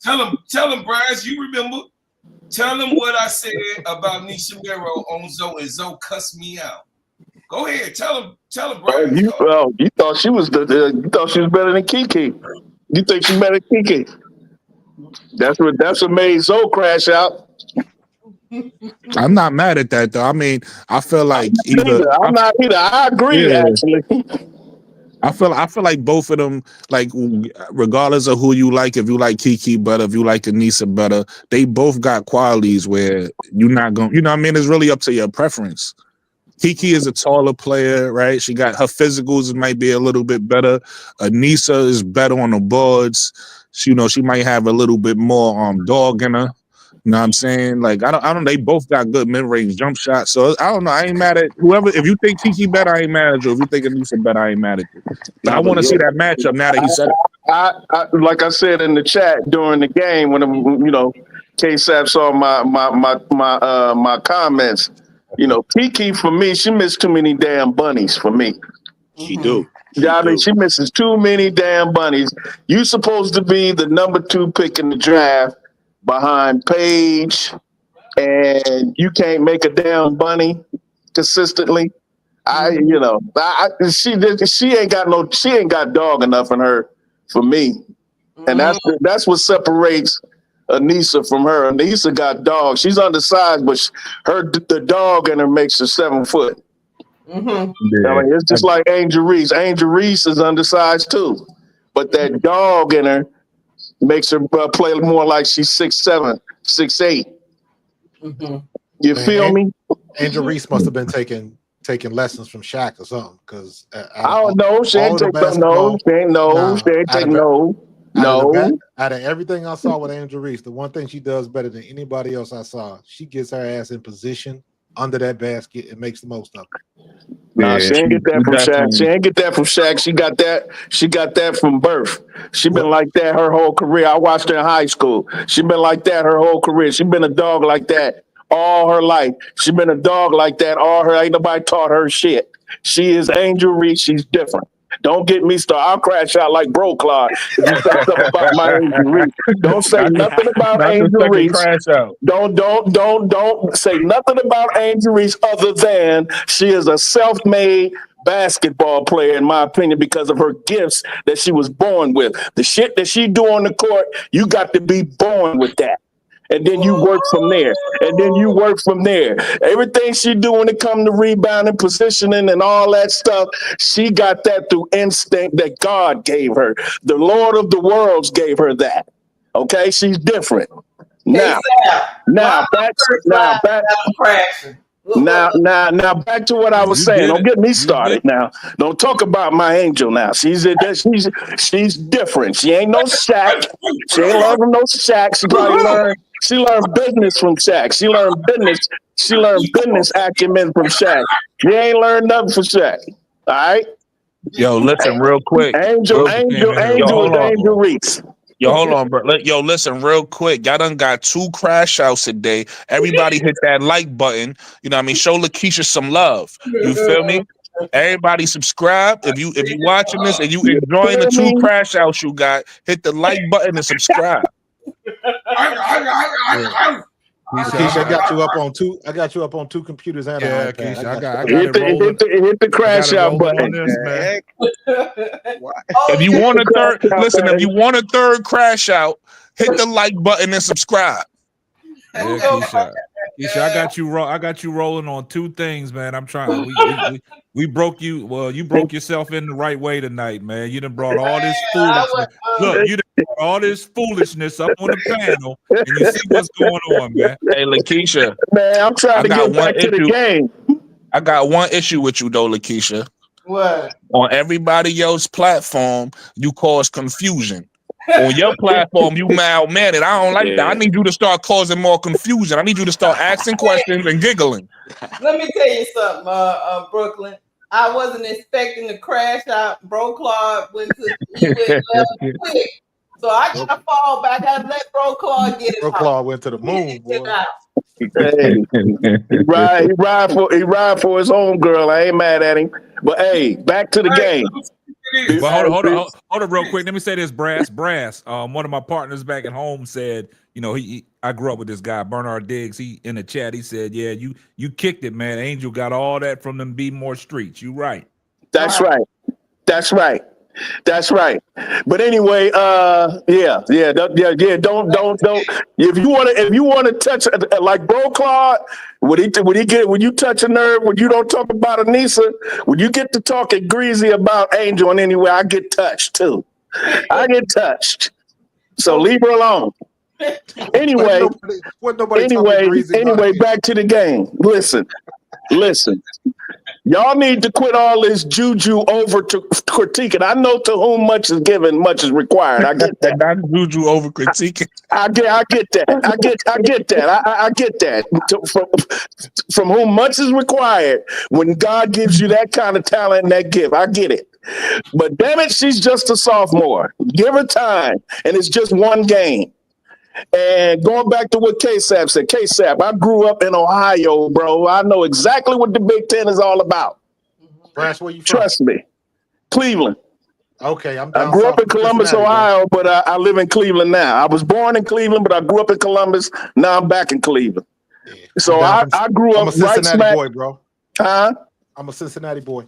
tell him, Brass, you remember? Tell him what I said about Nisha Mero on Zoe, and Zoe cussed me out. Go ahead, tell him, Brass. You thought she was better than Kiki. You think she's better than Kiki? That's what made Zoe crash out. I'm not mad at that though. I mean, I feel like I'm not either. I agree, actually. I feel like both of them, like regardless of who you like, if you like Kiki better, if you like Anissa better, they both got qualities where you're not going. You know what I mean? It's really up to your preference. Kiki is a taller player, right? She got her physicals might be a little bit better. Anissa is better on the boards. She might have a little bit more dog in her. You know what I'm saying? Like I don't. They both got good mid-range jump shots. So I don't know. I ain't mad at whoever. If you think Kiki better, I ain't mad at you. If you think Anissa better, I ain't mad at you. But I want to see that matchup now that he said it. I like I said in the chat during the game when K-Sap saw my comments. Kiki for me, she missed too many damn bunnies for me. She do. She misses too many damn bunnies. You supposed to be the number 2 pick in the draft behind Paige, and you can't make a damn bunny consistently. She ain't got dog enough in her for me, and that's what separates Anissa from her. Anissa got dog. She's undersized, but the dog in her makes her 7 foot. Mm-hmm. Yeah. I mean, it's just like Angel Reese. Angel Reese is undersized too, but that dog in her makes her play more like she's 6'7", 6'8". Mm-hmm. You feel me? Angel Reese must have been taking lessons from Shaq or something, because I don't know. She ain't take no. Out of everything I saw with Angel Reese, the one thing she does better than anybody else I saw, she gets her ass in position under that basket and makes the most of it. Nah, she ain't get that from Shaq. She ain't get that from Shaq. She got that from birth. She been like that her whole career. I watched her in high school. She been like that her whole career. She been a dog like that all her life. She been a dog like that all her. Ain't nobody taught her shit. She is Angel Reese. She's different. Don't get me started. I'll crash out like Bro Claude if you say something about my Angel Reese. Don't say nothing about Angel Reese. Don't say nothing about Angel Reese other than she is a self-made basketball player, in my opinion, because of her gifts that she was born with. The shit that she do on the court, you got to be born with that. And then you work from there. Everything she do when it comes to rebounding, positioning, and all that stuff, she got that through instinct that God gave her. The Lord of the worlds gave her that. Okay, she's different. Now, back. Now, back to what I was saying. Don't get me started now. Don't talk about my angel now. She's different. She ain't no Shaq. She ain't learned from no Shaq. She learned business from Shaq. She learned business acumen from Shaq. She ain't learned nothing from Shaq. All right? Yo, listen real quick. Angel Reese. Yo, hold on, bro. Yo, listen real quick. Y'all done got 2 crash outs today. Everybody hit that like button. You know what I mean? Show LaKeisha some love. You feel me? Everybody subscribe. If you watching this and you enjoying the 2 crash outs you got, hit the like button and subscribe. Keisha, I got you up on 2. I got you up on 2 computers and Yeah, an iPad. Keisha, I got Hit it rolling. the crash out button. This, man. If you want a third, listen. If you want a third crash out, hit the like button and subscribe. Yeah, Keisha, I got you. I got you rolling on 2 things, man. I'm trying. We broke you. Well, you broke yourself in the right way tonight, man. You done brought all this foolishness. Look, you done brought all this foolishness up on the panel, and you see what's going on, man. Hey, LaKeisha, man, I'm trying to get back to the game. I got one issue with you though, LaKeisha. What? On everybody else's platform, you cause confusion. On your platform, you mild-mannered. I don't like that. I need you to start causing more confusion. I need you to start asking questions and giggling. Let me tell you something, Brooklyn. I wasn't expecting to crash out. Bro Claude went quick. So I gotta fall back. I gotta let Bro Claude get it. Bro Claude went to the moon, boy. He ride for his own girl. I ain't mad at him. But hey, back to the game. But hold on, real quick. Let me say this, Brass. One of my partners back at home said, you know, I grew up with this guy, Bernard Diggs. He in the chat, he said, yeah, you kicked it, man. Angel got all that from them Be More Streets. You right. That's right. But anyway, Don't. If you want to touch like Bro Claude, when you touch a nerve, when you don't talk about Anissa, when you get to talking greasy about Angel in any way, I get touched too. I get touched. So leave her alone. Anyway, back to the game. Listen. Y'all need to quit all this juju over to critiquing. I know to whom much is given, much is required. I get that. Not juju over critiquing. I get that. I get that. From whom much is required, when God gives you that kind of talent and that gift, I get it. But damn it, she's just a sophomore. Give her time, and it's just one game. And going back to what K-Sap said, K-Sap, I grew up in Ohio, bro. I know exactly what the Big Ten is all about. Brass, where you from? Trust me. Cleveland. Okay, I grew up in Columbus, Ohio, but I live in Cleveland now. I was born in Cleveland, but I grew up in Columbus. Now I'm back in Cleveland. Yeah. So I grew up right smack. Boy, bro. Huh? I'm a Cincinnati boy.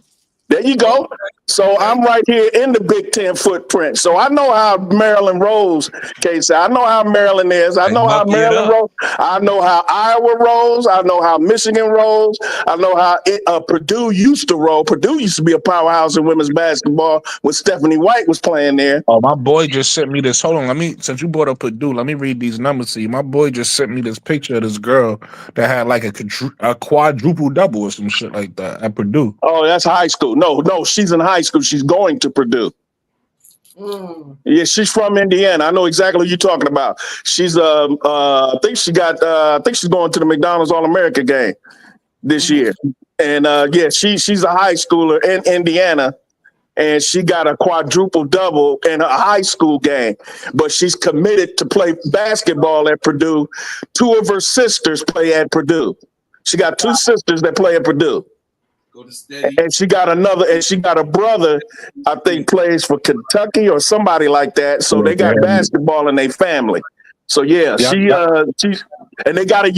There you go. So I'm right here in the Big Ten footprint. So I know how Maryland rolls, Casey. I know how Maryland is. I know how Maryland rolls. I know how Iowa rolls. I know how Michigan rolls. I know how Purdue used to roll. Purdue used to be a powerhouse in women's basketball when Stephanie White was playing there. Oh, my boy just sent me this. Hold on. Since you brought up Purdue, let me read these numbers to you. My boy just sent me this picture of this girl that had like a quadruple double or some shit like that at Purdue. Oh, that's high school. No, she's in high school. She's going to Purdue. Yeah, she's from Indiana. I know exactly what you're talking about. She's I think she's going to the McDonald's All-America game this year. And she's a high schooler in Indiana, and she got a quadruple double in a high school game. But she's committed to play basketball at Purdue. 2 of her sisters play at Purdue. She got 2 sisters that play at Purdue. And she got a brother, I think, plays for Kentucky or somebody like that. So they got basketball in their family. So she's and they got a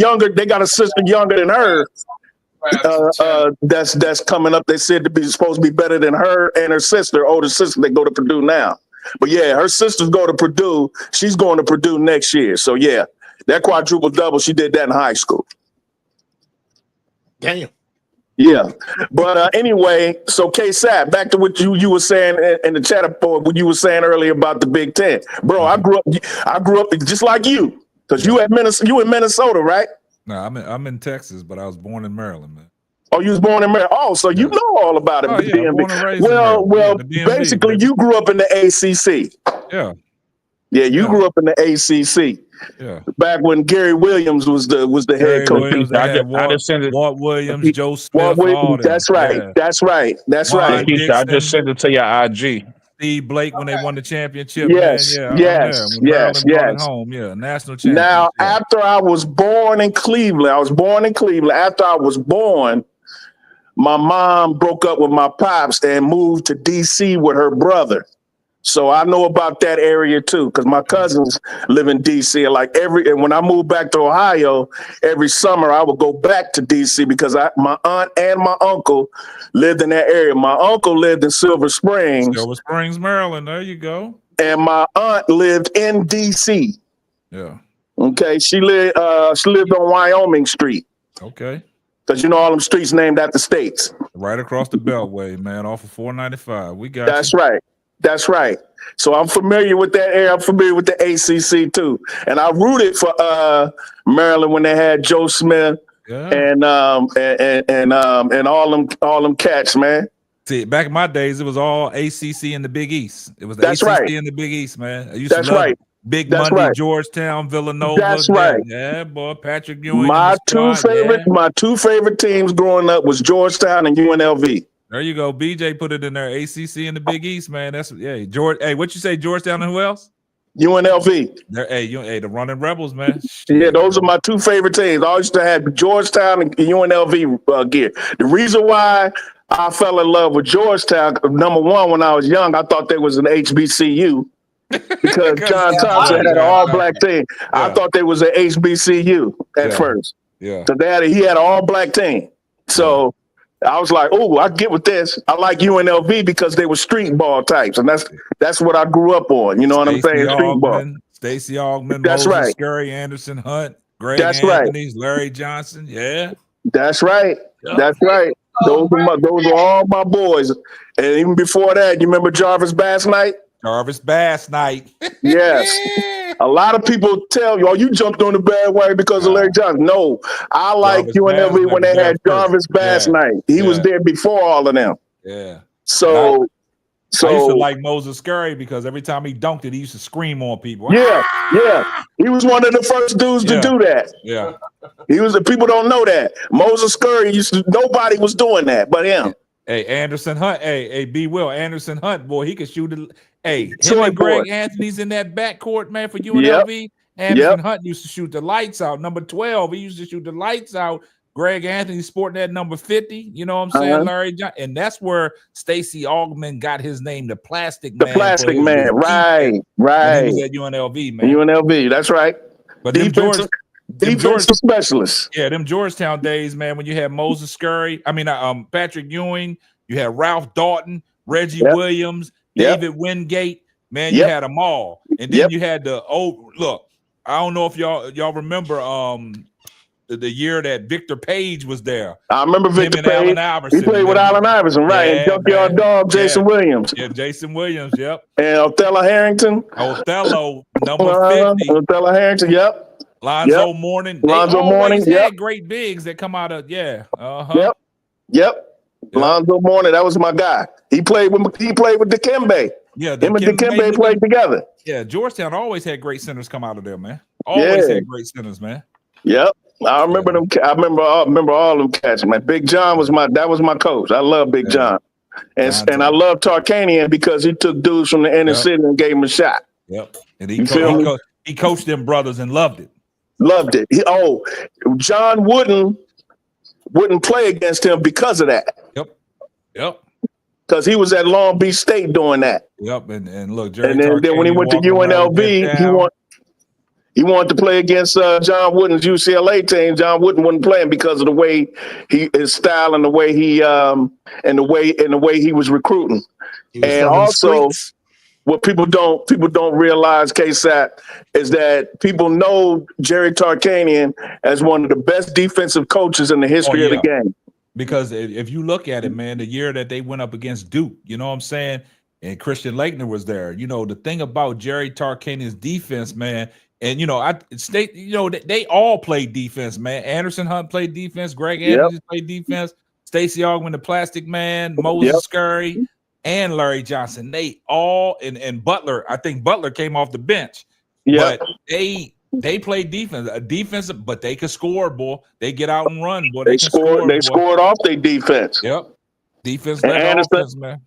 sister younger than her. That's coming up. They said supposed to be better than her and her sister, older sister. They go to Purdue now. But yeah, her sisters go to Purdue. She's going to Purdue next year. So yeah, that quadruple double, she did that in high school. Damn. Yeah, but anyway, so K-Sap, back to what you were saying in the chat board, what you were saying earlier about the Big Ten, bro. I grew up just like you, because you in Minnesota, right? No, I'm in Texas, but I was born in Maryland, man. Oh, you was born in Maryland. Oh, so you know all about it. Oh, The yeah, DMV. born and raised in Maryland. Well, Yeah, the DMV, basically, baby. you grew up in the ACC. Yeah. Yeah, you grew up in the ACC. Yeah. Back when Gary Williams was the head coach. Williams, they had Walt Williams, Joe Smith, all them. That's right. Yeah. That's right. That's Ron right. Dixon, I just sent it to your IG. Steve Blake when they won the championship, Yes, man. Yeah, yes, I'm there. When Maryland yes, brought it yes. home, yeah, national championship. Now, after I was born in Cleveland, After I was born, my mom broke up with my pops and moved to DC with her brother. So I know about that area too, because my cousins live in DC. And when I moved back to Ohio, every summer I would go back to DC because my aunt and my uncle lived in that area. My uncle lived in Silver Springs, Maryland. There you go. and my aunt lived in DC. Yeah. Okay, she lived on Wyoming Street. Okay. Because all them streets named after states. Right across the Beltway, man, off of 495. We got That's right. That's right. So I'm familiar with that area. I'm familiar with the ACC too, and I rooted for Maryland when they had Joe Smith and all them cats, man. See, back in my days, it was all ACC in the Big East. It was the That's ACC right. in the Big East, man. I used That's to love right. Big That's Monday, right. Georgetown, Villanova. That's right. Yeah, boy, Patrick Ewing. My two squad, favorite teams growing up was Georgetown and UNLV. There you go. BJ put it in there. ACC in the Big East, man. That's George. Hey, what you say? Georgetown and who else? UNLV. The Running Rebels, man. Yeah, those are my two favorite teams. I used to have Georgetown and UNLV gear. The reason why I fell in love with Georgetown, number one, when I was young, I thought they was an HBCU because John Thompson had an all-black team. I thought they was an HBCU at first. Yeah. So he had an all-black team. So I was like, oh, I get with this. I like UNLV because they were street ball types, and that's what I grew up on. You know what I'm saying? Street ball. Stacey Augmon, That's Moses right. Scurry, Anderson Hunt, Greg That's Anthony, Larry Johnson. Yeah. That's right. That's right. Those are all my boys. And even before that, you remember Jarvis Bass Night? Jarvis Bass Night. Yes. A lot of people tell you, oh, you jumped on the bandwagon because of Larry Johnson. No, I like UNLV when they had Jarvis Bass Night. He was there before all of them. Yeah. So I used to like Moses Scurry because every time he dunked it, he used to scream on people. Yeah. He was one of the first dudes to do that. Yeah. People don't know that. Moses Scurry nobody was doing that but him. Hey, Anderson Hunt. Hey, B. Will. Anderson Hunt, boy, he could shoot it. Hey, him and Greg Anthony's in that backcourt, man, for UNLV. Anderson Hunt used to shoot the lights out. Number 12, he used to shoot the lights out. Greg Anthony sporting that number 50. You know what I'm saying? Larry Johnson. And that's where Stacey Augmon got his name, the Plastic Man. The Plastic Man. Right. He was at UNLV, man. UNLV, that's right. But defensive specialists. Yeah, them Georgetown days, man, when you had Moses Scurry, Patrick Ewing, you had Ralph Doughton, Reggie Williams, David Wingate, man, you had them all. And then you had look, I don't know if y'all remember the year that Victor Page was there. I remember Victor Page. Allen Iverson. He played with Allen Iverson, right? And Junkyard Dog, Jason Williams. Yeah, Jason Williams, yep. And Othello Harrington. Othello, number 50. Othello Harrington, yep. Lonzo Mourning. Lonzo Mourning, had great bigs that come out of, Yep. Lonzo Mourning, that was my guy. He played with Dikembe. Yeah, him and Dikembe played together. Yeah, Georgetown always had great centers come out of there, man. Always had great centers, man. Yep. I remember them. I remember all them cats, man. Big John was my coach. I love Big John. And I love Tarkanian because he took dudes from the inner city and gave them a shot. Yep. And he coached them brothers and loved it. Loved it. John wouldn't play against him because of that. Yep. Because he was at Long Beach State doing that. Yep. And look, Jerry and then when he went to UNLV, he wanted to play against John Wooden's UCLA team. John Wooden wasn't playing because of the way his style and the way he was recruiting. And also, what people don't realize, K-Sat, is that people know Jerry Tarkanian as one of the best defensive coaches in the history of the game. Because if you look at it, man, the year that they went up against Duke, you know what I'm saying? And Christian Laettner was there. You know, the thing about Jerry Tarkanian's defense, man, And they all played defense, man. Anderson Hunt played defense, Greg Andrews played defense, Stacey Augmon, the Plastic Man, Moses Scurry, and Larry Johnson. They all and Butler. I think Butler came off the bench, but they played defense, but they could score, boy. They get out and run, boy. They scored off their defense. Yep, defense led offense, man.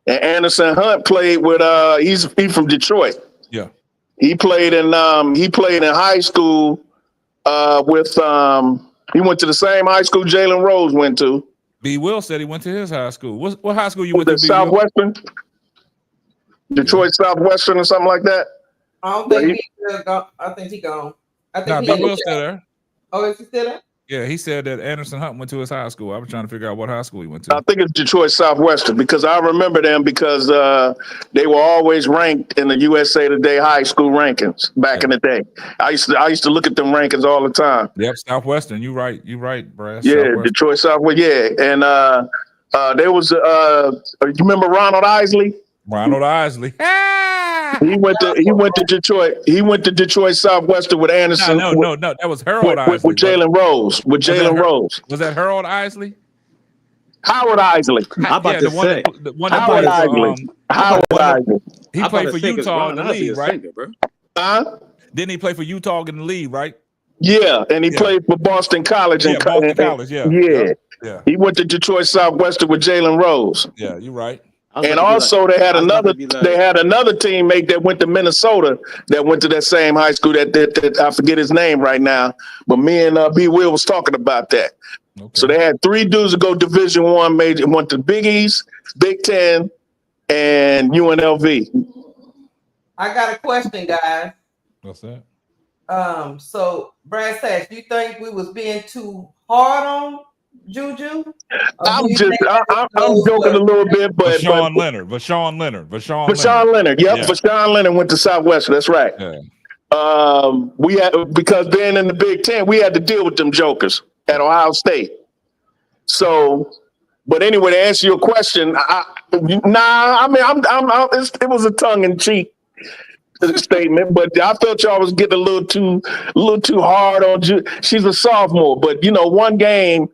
And Anderson Hunt played with he's from Detroit. Yeah. He played in high school with he went to the same high school Jalen Rose went to. B. Will said he went to his high school. What high school you went to? Southwestern, Detroit Southwestern or something like that. I don't think I think he gone. I think B. Will still there. Oh, is he still there? Yeah, he said that Anderson Hunt went to his high school. I was trying to figure out what high school he went to. I think it's Detroit Southwestern because I remember them because they were always ranked in the USA Today high school rankings back in the day. I used to look at them rankings all the time. Yep, Southwestern. You right, Brad. Yeah, Detroit Southwestern. Yeah, and there was you remember Ronald Isley? Ronald Isley. He went to Detroit. He went to Detroit Southwestern with Anderson. No. That was Harold Isley. With Jalen Rose. With Jalen Rose. Was that Harold Isley? Howard Isley. I'm about to say. Howard Isley. Howard Isley. He played for Utah in the league, right? Huh? Didn't he play for Utah in the league, right? Yeah, and he played for Boston College. Boston College, yeah. He went to Detroit Southwestern with Jalen Rose. Yeah, you're right. And also they had another teammate that went to Minnesota that went to that same high school that I forget his name right now, but me and B Will was talking about that. Okay. So they had 3 dudes that go Division I major, went to Big East, Big Ten, and UNLV. I got a question, guys. What's that? So Brad Satch, do you think we was being too hard on Juju? I'm joking a little bit, but Vashawn Leonard. Yep, Vashawn Leonard went to Southwestern. That's right. Yeah. We had, because being in the Big Ten, we had to deal with them jokers at Ohio State. So, but anyway, to answer your question, it was a tongue-in-cheek statement, but I felt y'all was getting a little too hard on Juju. She's a sophomore, but one game.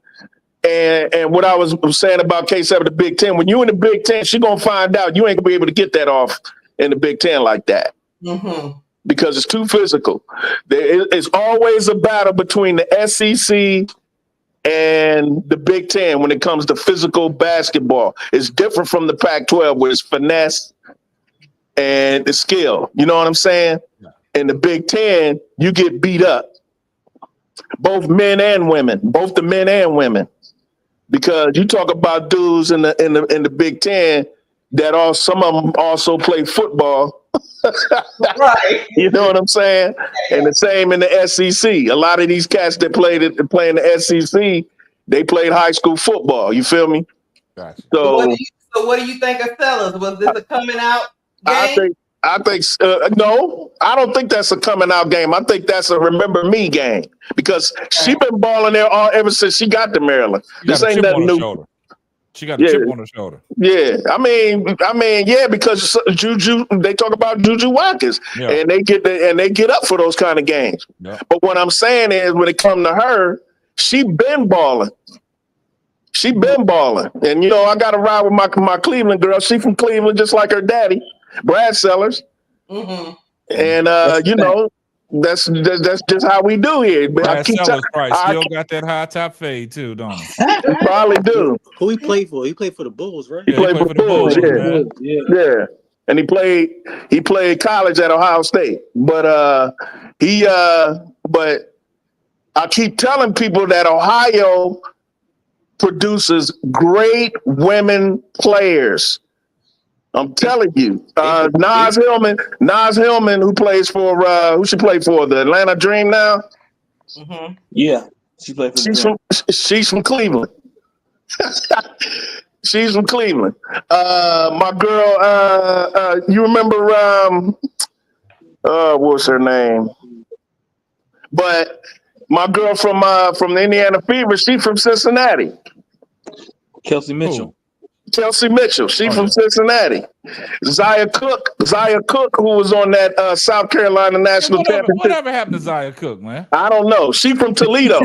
And what I was saying about K7, the Big Ten, when you in the Big Ten, she's going to find out you ain't going to be able to get that off in the Big Ten like that. Mm-hmm. Because it's too physical. It's always a battle between the SEC and the Big Ten when it comes to physical basketball. It's different from the Pac-12 where it's finesse and the skill. You know what I'm saying? Yeah. In the Big Ten, you get beat up. Both the men and women. Because you talk about dudes in the Big Ten that some of them also play football. Right. You know what I'm saying? And the same in the SEC. A lot of these cats that play in the SEC, they played high school football. You feel me? Gotcha. So what do you think of fellas? Was this a coming out game? I think no. I don't think that's a coming out game. I think that's a remember me game because she been balling there ever since she got to Maryland. This ain't nothing new. She got a chip on her shoulder. Yeah, I mean, yeah, because Juju. They talk about Juju Watkins, and they get up for those kind of games. Yeah. But what I'm saying is, when it comes to her, she been balling. And I got to ride with my Cleveland girl. She from Cleveland, just like her daddy. Brad Sellers, and that's just how we do here. But Brad Sellers still got that high top fade too, don't he? He probably do. Who he played for? He played for the Bulls, right? He played for the Bulls, yeah. And he played college at Ohio State, but but I keep telling people that Ohio produces great women players. I'm telling you, Nas Hillman, who plays for who she play for, the Atlanta Dream now. Mm-hmm. Yeah, she played for. She's from Cleveland. She's from Cleveland. My girl, you remember? What's her name? But my girl from the Indiana Fever, she's from Cincinnati. Kelsey Mitchell. Chelsea Mitchell. She from Cincinnati. Zaya Cook, who was on that South Carolina national championship. Whatever happened to Zaya Cook, man? I don't know. She from Toledo.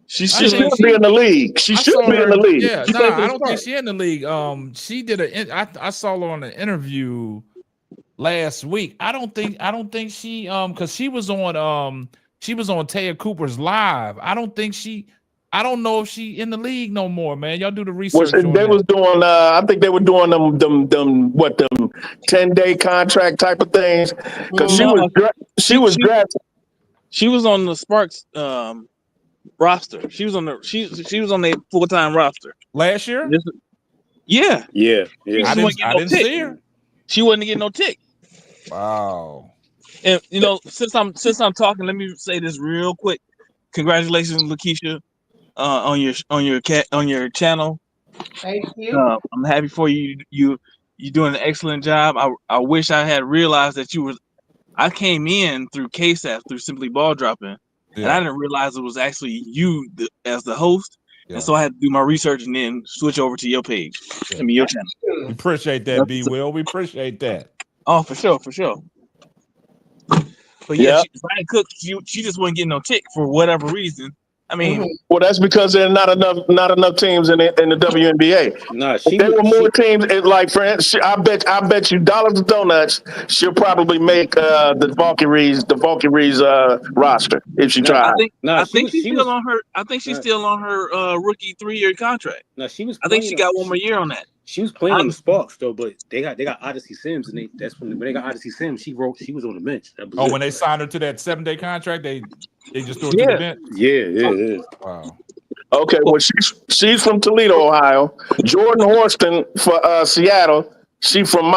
She should be in the league. She should be in the league. Yeah, I don't think she's in the league. She did I saw her on an interview last week. I don't think she because she was on Taya Cooper's Live. I don't know if she in the league no more, man. Y'all do the research. They was doing I think they were doing them 10-day contract type of things. Because she was drafted. She was on the Sparks roster. She was on the full-time roster last year. Yeah. I didn't see her. She wasn't getting no tick. Wow. And since I'm talking, let me say this real quick. Congratulations, Lakeisha, on your channel. Thank you. I'm happy for you. You're doing an excellent job. I wish I had realized that you were. I came in through KSAF through Simply Ball Dropping, and I didn't realize it was actually you as the host. Yeah. And so I had to do my research and then switch over to your page. I mean, your channel. We appreciate that, B. Will. We appreciate that. Oh, for sure. But yeah, Ryan Cook, she just wasn't getting no tick for whatever reason. I mean, well, that's because there are not enough teams in the WNBA. No, there were more teams. Like, for instance, I bet you dollars to donuts, she'll probably make the Valkyries roster if she tried. I think she's still on her. I think she's still on her rookie 3-year contract. No, she was. I think she got one more year on that. She was playing on the Sparks though, but they got Odyssey Sims, and that's when they got Odyssey Sims. She was on the bench. When they signed her to that 7-day contract, they just threw her to the bench. Yeah. Wow. Okay, well she's from Toledo, Ohio. Jordan Horston for Seattle. She from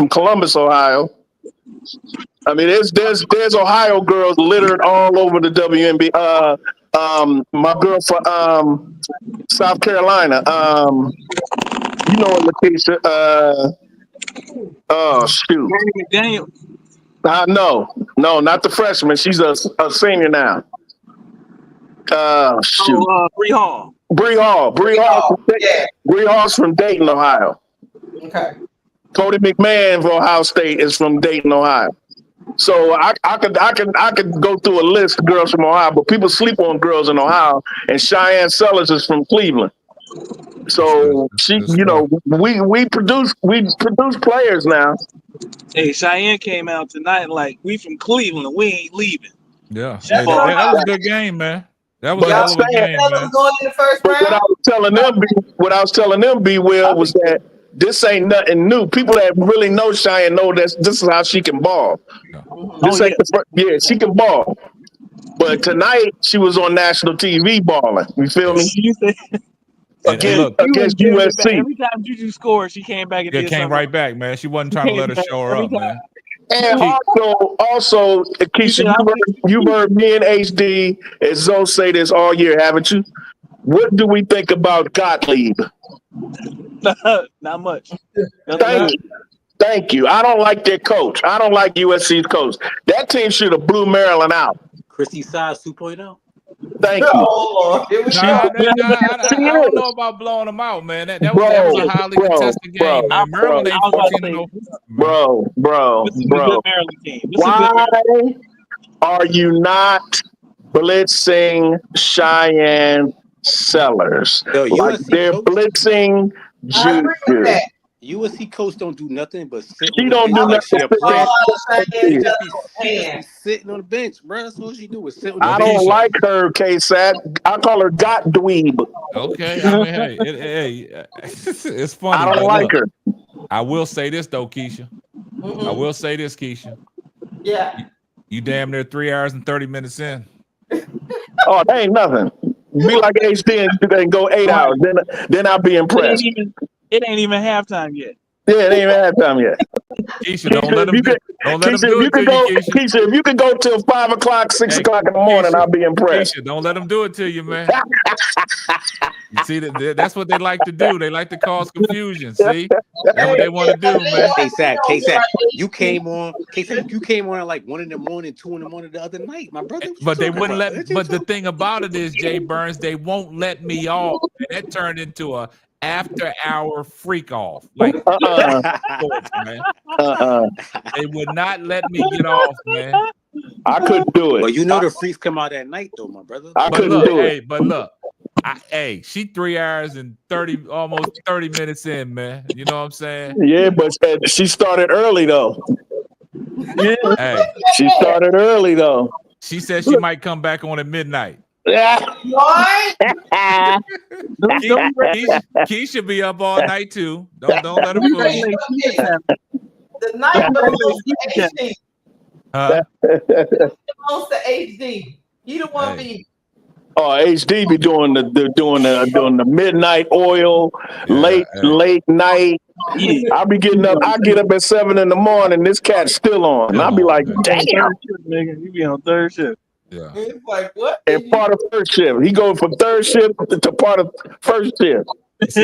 Columbus, Ohio. I mean, there's Ohio girls littered all over the WNBA. My girl for South Carolina. You know what, Lakeisha? Oh shoot! Daniel. No, not the freshman. She's a senior now. Shoot. Bree Hall. Bree Hall's from Dayton, Ohio. Okay. Cody McMahon from Ohio State is from Dayton, Ohio. So I could go through a list of girls from Ohio, but people sleep on girls in Ohio. And Cheyenne Sellers is from Cleveland. So we produce players now. Hey, Cheyenne came out tonight like we from Cleveland, we ain't leaving. Yeah, that was a good game, man. That was a hell of a game, man. Going in the first round. What I was telling them, B. Will, was that this ain't nothing new. People that really know Cheyenne know that this is how she can ball. She can ball. But tonight she was on national TV balling. You feel me? Against USC. Every time Juju scored, she came back. It came right back, man. She wasn't trying to let her show her up, man. And also, Keisha, you've heard me and HD and Zoe say this all year, haven't you? What do we think about Gottlieb? Not much. Thank you. I don't like their coach. I don't like USC's coach. That team should have blew Maryland out. Christy Size 2.0. Thank you. I don't know about blowing them out, man. That was a highly contested game, man. Maryland ain't 14-0. Bro. Why are you not blitzing Cheyenne Sellers? Like they're blitzing Juju. USC coach don't do nothing but sit. She don't do nothing. Sitting on the bench, bro. That's what she do. Is sit on the bench. I don't like her, K-Sat. I call her Got Dweeb. Okay, I mean, hey, it's funny. I don't like her. I will say this though, Keisha. I will say this, Keisha. Yeah. You damn near 3 hours and 30 minutes in. Oh, that ain't nothing. Be like HD and go 8 hours. Then I'll be impressed. It ain't even halftime yet. Yeah, it ain't even halftime yet. Keisha, don't let them do it to you, Keisha. Keisha, if you can go till 5 o'clock, 6 o'clock in the morning, Keisha, I'll be impressed. Keisha, don't let them do it to you, man. You see, that's what they like to do. They like to cause confusion. See, that's what they want to do, man. K-Sack, you came on at like 1 in the morning, 2 in the morning the other night, my brother. But they wouldn't let. But the thing about it is, Jay Burns, they won't let me off. And that turned into a after-hour freak off. Like, sports, man. They would not let me get off, man. I couldn't do it. But you know the freaks come out at night, though, my brother. I couldn't do it. But look, she 3 hours and almost 30 minutes in, man. You know what I'm saying? Yeah, but she started early though. Yeah, Hey, she started early though. she said she might come back on at midnight. What? Key should be up all night too. Don't let her fool you. The night belongs to HD. Belongs to HD. You don't want me. Oh, HD be doing the midnight oil, late night. I'll be getting up. I get up at 7 in the morning. This cat's still on. And I'll be like, damn. You be on third shift. Yeah. It's like what? And part of first shift. He goes from third shift to part of first shift. First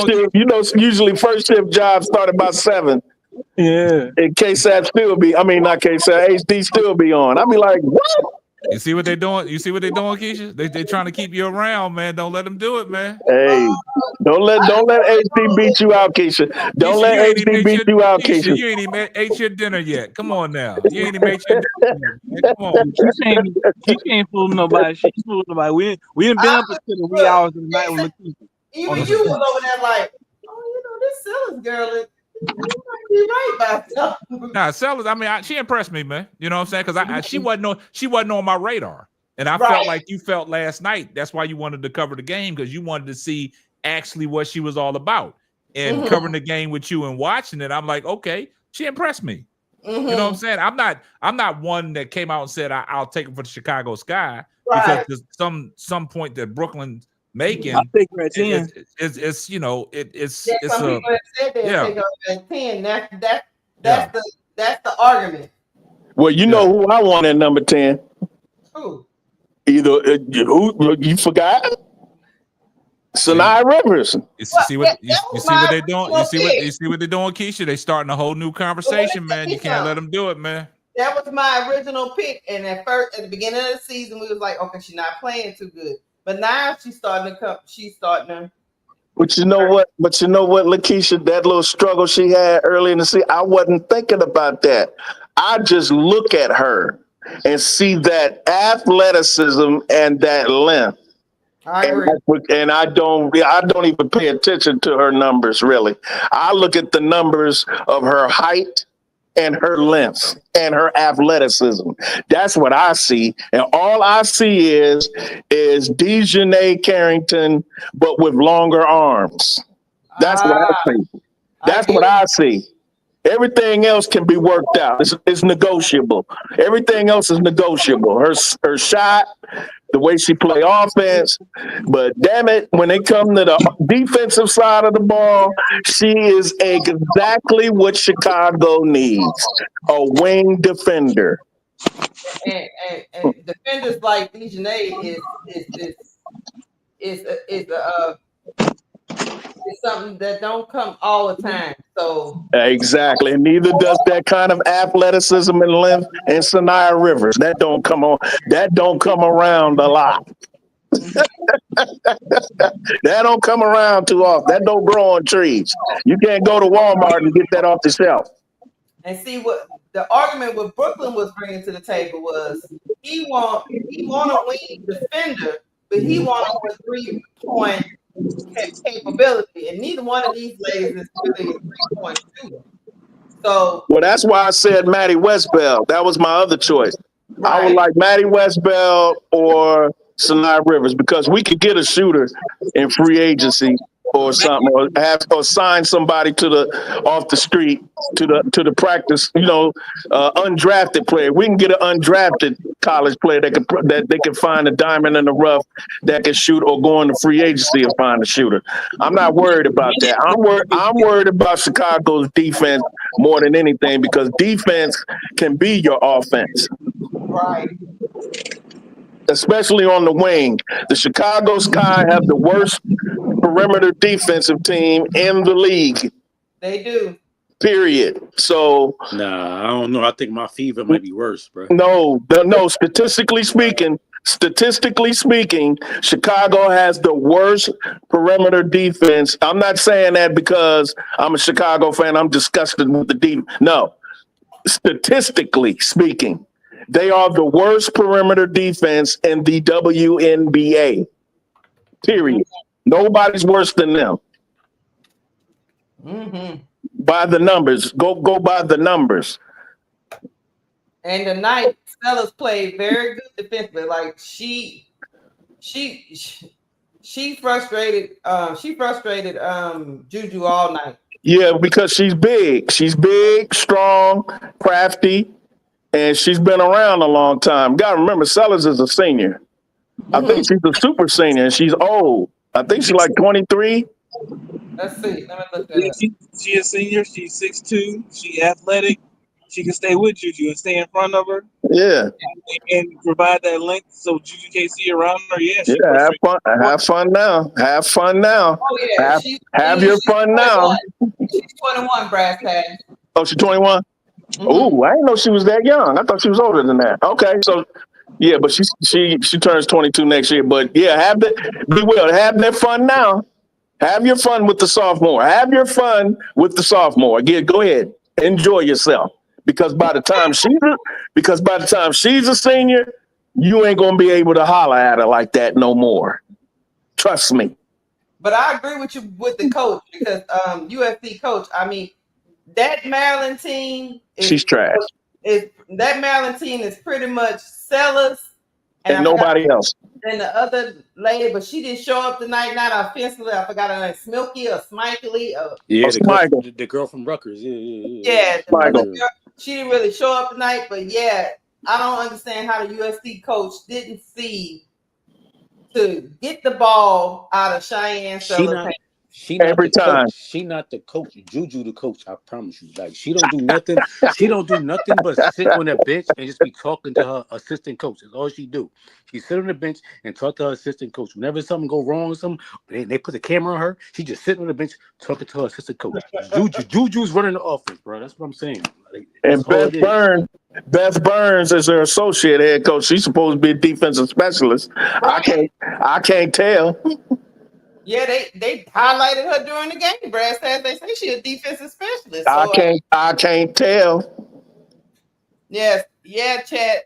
shift. Usually first shift jobs start about 7. Yeah. And KSAP still be. I mean, not KSAP. HD still be on. I'll be like, what? You see what they're doing? You see what they're doing, Keisha? They trying to keep you around, man. Don't let them do it, man. Hey, don't let HD beat you out, Keisha. Don't let HD beat you out, Keisha. You ain't even ate your dinner yet. Come on now. You ain't even ate your dinner yet. Come on. She can't fool nobody. She fool nobody. We ain't been up until the wee hours of the night with Lakeisha. Even you was over there like, this Sellers girl is. You might be right about something. Nah, Sellers. I mean, she impressed me, man. You know what I'm saying? Because she wasn't on my radar, and I felt like you felt last night. That's why you wanted to cover the game, because you wanted to see actually what she was all about. And covering the game with you and watching it, I'm like, okay, she impressed me. You know what I'm saying? I'm not one that came out and said I'll take it for the Chicago Sky, because there's some point that Brooklyn's making. I'll take her at 10. It's some people have said they take her at 10. That's the argument. Well, you know who I want at number 10. Who? Either you forgot? Sanaa Rivers. You see what they're doing? You see what they're doing, Keisha? They starting a whole new conversation, man. You can't let them do it, man. That was my original pick, and at the beginning of the season, we was like, okay, she's not playing too good. But now she's starting to come. She's starting to. But you know what? Lakeisha, that little struggle she had early in the season, I wasn't thinking about that. I just look at her and see that athleticism and that length. I agree. And I don't even pay attention to her numbers really. I look at the numbers of her height and her length and her athleticism. That's what I see. And all I see is Dejanay Carrington, but with longer arms. That's what I see. That's what I see. Everything else can be worked out. It's negotiable. Everything else is negotiable. Her shot, the way she play offense, but damn it, when they come to the defensive side of the ball, she is exactly what Chicago needs: a wing defender. And defenders like Dejanay is something that don't come all the time. So exactly, and neither does that kind of athleticism and length and Sanaa Rivers. That don't come around a lot. That don't come around too often. That don't grow on trees. You can't go to Walmart and get that off the shelf. And see what the argument what Brooklyn was bringing to the table was he want a wing defender, but he want a 3-point capability, and neither one of these ladies is really a 3-point shooter. So, well, that's why I said Maddie Westbell. That was my other choice. Right. I would like Maddie Westbell or Sanaa Rivers, because we could get a shooter in free agency or something, or sign somebody off the street to the practice. Undrafted player. We can get an undrafted college player that they can find a diamond in the rough that can shoot, or go into free agency and find a shooter. I'm not worried about that. I'm worried about Chicago's defense more than anything, because defense can be your offense. Right. Especially on the wing. The Chicago Sky have the worst perimeter defensive team in the league. They do. Period. So nah, I don't know. I think my Fever might be worse, bro. No. Statistically speaking, Statistically speaking, Chicago has the worst perimeter defense. I'm not saying that because I'm a Chicago fan. I'm disgusted with the defense. No, statistically speaking, they are the worst perimeter defense in the WNBA. Period. Nobody's worse than them. Mm-hmm. By the numbers, go by the numbers. And tonight, Sellers played very good defensively. Like she frustrated. She frustrated Juju all night. Yeah, because she's big. She's big, strong, crafty, and she's been around a long time. Gotta remember, Sellers is a senior. I think she's a super senior, and she's old. I think she's like 23. Let's see. Let me look that up. She a senior. She's 6'2". She athletic. She can stay with Juju and stay in front of her. Yeah. And provide that length so Juju can't see around her. Yeah. Have fun. Have fun now. Have fun now. Oh yeah. Have your fun 21. now. She's 21, Brass Tag. Oh, she's 21? Mm-hmm. Ooh, I didn't know she was that young. I thought she was older than that. Okay, so yeah, but she turns 22 next year. But yeah, have that fun now. Have your fun with the sophomore. Have your fun with the sophomore. Again, go ahead. Enjoy yourself. Because by the time she's a senior, you ain't gonna be able to holler at her like that no more. Trust me. But I agree with you with the coach because USC coach. I mean, that Maryland team she's trash. That Maryland team is pretty much Sellers and nobody else. And the other lady, but she didn't show up tonight. Not offensively, I forgot her name, Smilky or Smikely. Yeah, the girl from Rutgers. Yeah, she didn't really show up tonight. But yeah, I don't understand how the USC coach didn't see to get the ball out of Cheyenne Sellers' hands. She not every the time. Coach. She not the coach. Juju the coach. I promise you. Like she don't do nothing. She don't do nothing but sit on that bench and just be talking to her assistant coach. That's all she do. She sit on the bench and talk to her assistant coach. Whenever something go wrong or something, they put the camera on her. She just sitting on the bench talking to her assistant coach. Juju's running the offense, bro. That's what I'm saying. Like, and Beth Burns is her associate head coach. She's supposed to be a defensive specialist. Right. I can't tell. Yeah, they highlighted her during the game. Brad said they say she's a defensive specialist. So I can't tell. Yes, yeah, Chad.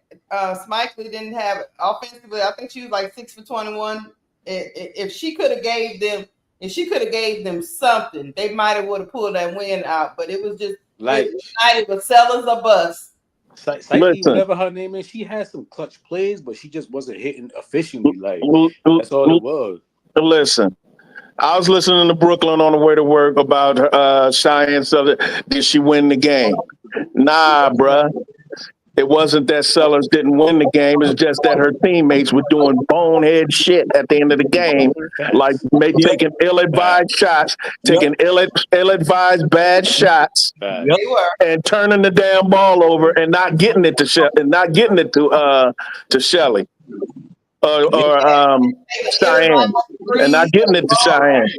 Smikely didn't have offensively. I think she was like 6 for 21. If she could have gave them something, they might have would have pulled that win out. But it was just like it was Sellers or bust. Whatever her name is, she had some clutch plays, but she just wasn't hitting efficiently. Like that's all it was. Listen. I was listening to Brooklyn on the way to work about Cheyenne Sellers. Did she win the game? Nah, bruh. It wasn't that Sellers didn't win the game. It's just that her teammates were doing bonehead shit at the end of the game, like taking ill-advised shots, taking ill-advised bad shots, and turning the damn ball over and not getting it to Shelly. Or Cheyenne, and not getting it to Cheyenne.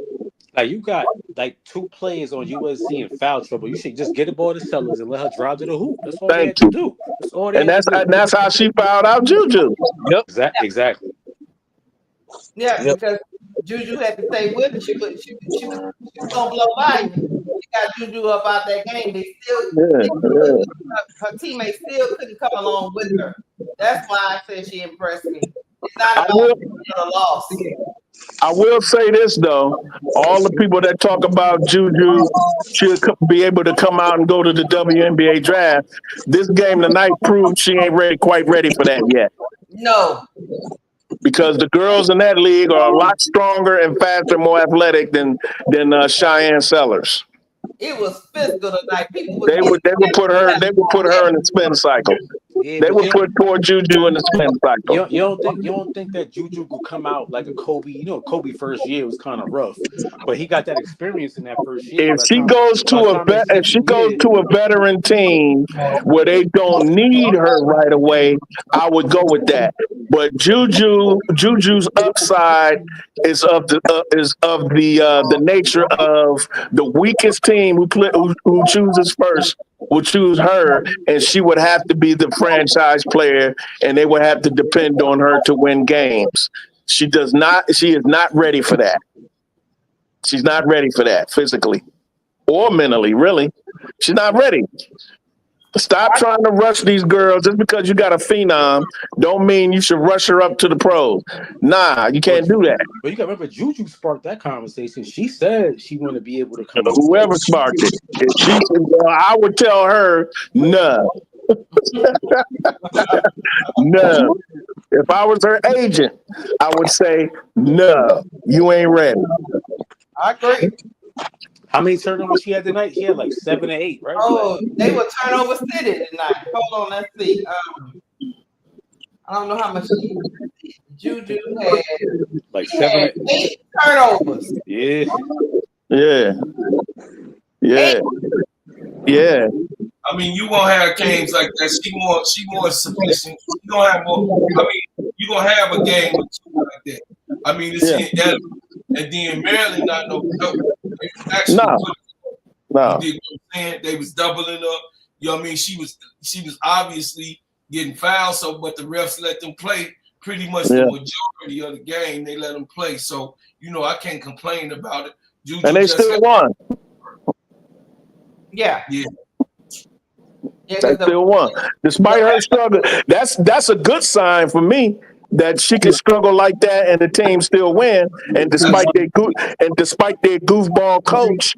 Like you got like 2 players on USC in foul trouble. You should just get the ball to Sellers and let her drive to the hoop. That's all they had to do. That's all they had to do. And that's how she fouled out Juju. Yep, exactly. Yeah, because Juju had to stay with her. She was gonna blow by you. She got Juju up out that game. Her teammates still couldn't come along with her. That's why I said she impressed me. It's not about a loss. I will say this though, all the people that talk about Juju should be able to come out and go to the WNBA draft. This game tonight proved she ain't quite ready for that yet. No. Because the girls in that league are a lot stronger and faster, more athletic than Cheyenne Sellers. It was physical tonight. They would put her in the spin cycle. Yeah, they would put poor Juju in the spin cycle. You don't think that Juju could come out like a Kobe? You know, Kobe first year was kind of rough, but he got that experience in that first year. If she goes to a veteran team where they don't need her right away, I would go with that. But Juju's upside is of the nature of the weakest team who chooses first would choose her, and she would have to be the franchise player, and they would have to depend on her to win games. She is not ready for that. She's not ready for that physically or mentally, really. She's not ready. Stop trying to rush these girls. Just because you got a phenom don't mean you should rush her up to the pros. Nah, you can't do that. But you got to remember, Juju sparked that conversation. She said she wanted to be able to come on Whoever stage. sparked it. If she said, well, I would tell her, no. No. If I was her agent, I would say, no, you ain't ready. I agree. How many turnovers she had tonight? She had like 7 or 8, right? Oh, they were turnover city tonight. Hold on, let's see. I don't know how much Juju had. Like 7 had 8 turnovers. Yeah. Yeah. Yeah. Yeah. I mean, you gonna have games like that. She more sufficient. You gonna have more. I mean, you gonna have a game with two like that. I mean, it's that, and then Maryland not no joke. Actually, no. You did what I'm saying? They was doubling up. You know what I mean? She was obviously getting fouled, so but the refs let them play pretty much the majority of the game. They let them play, so I can't complain about it. Juju and they still won. Yeah. They still won. Despite her struggle, that's a good sign for me that she can struggle like that and the team still win. And despite their goofball coach,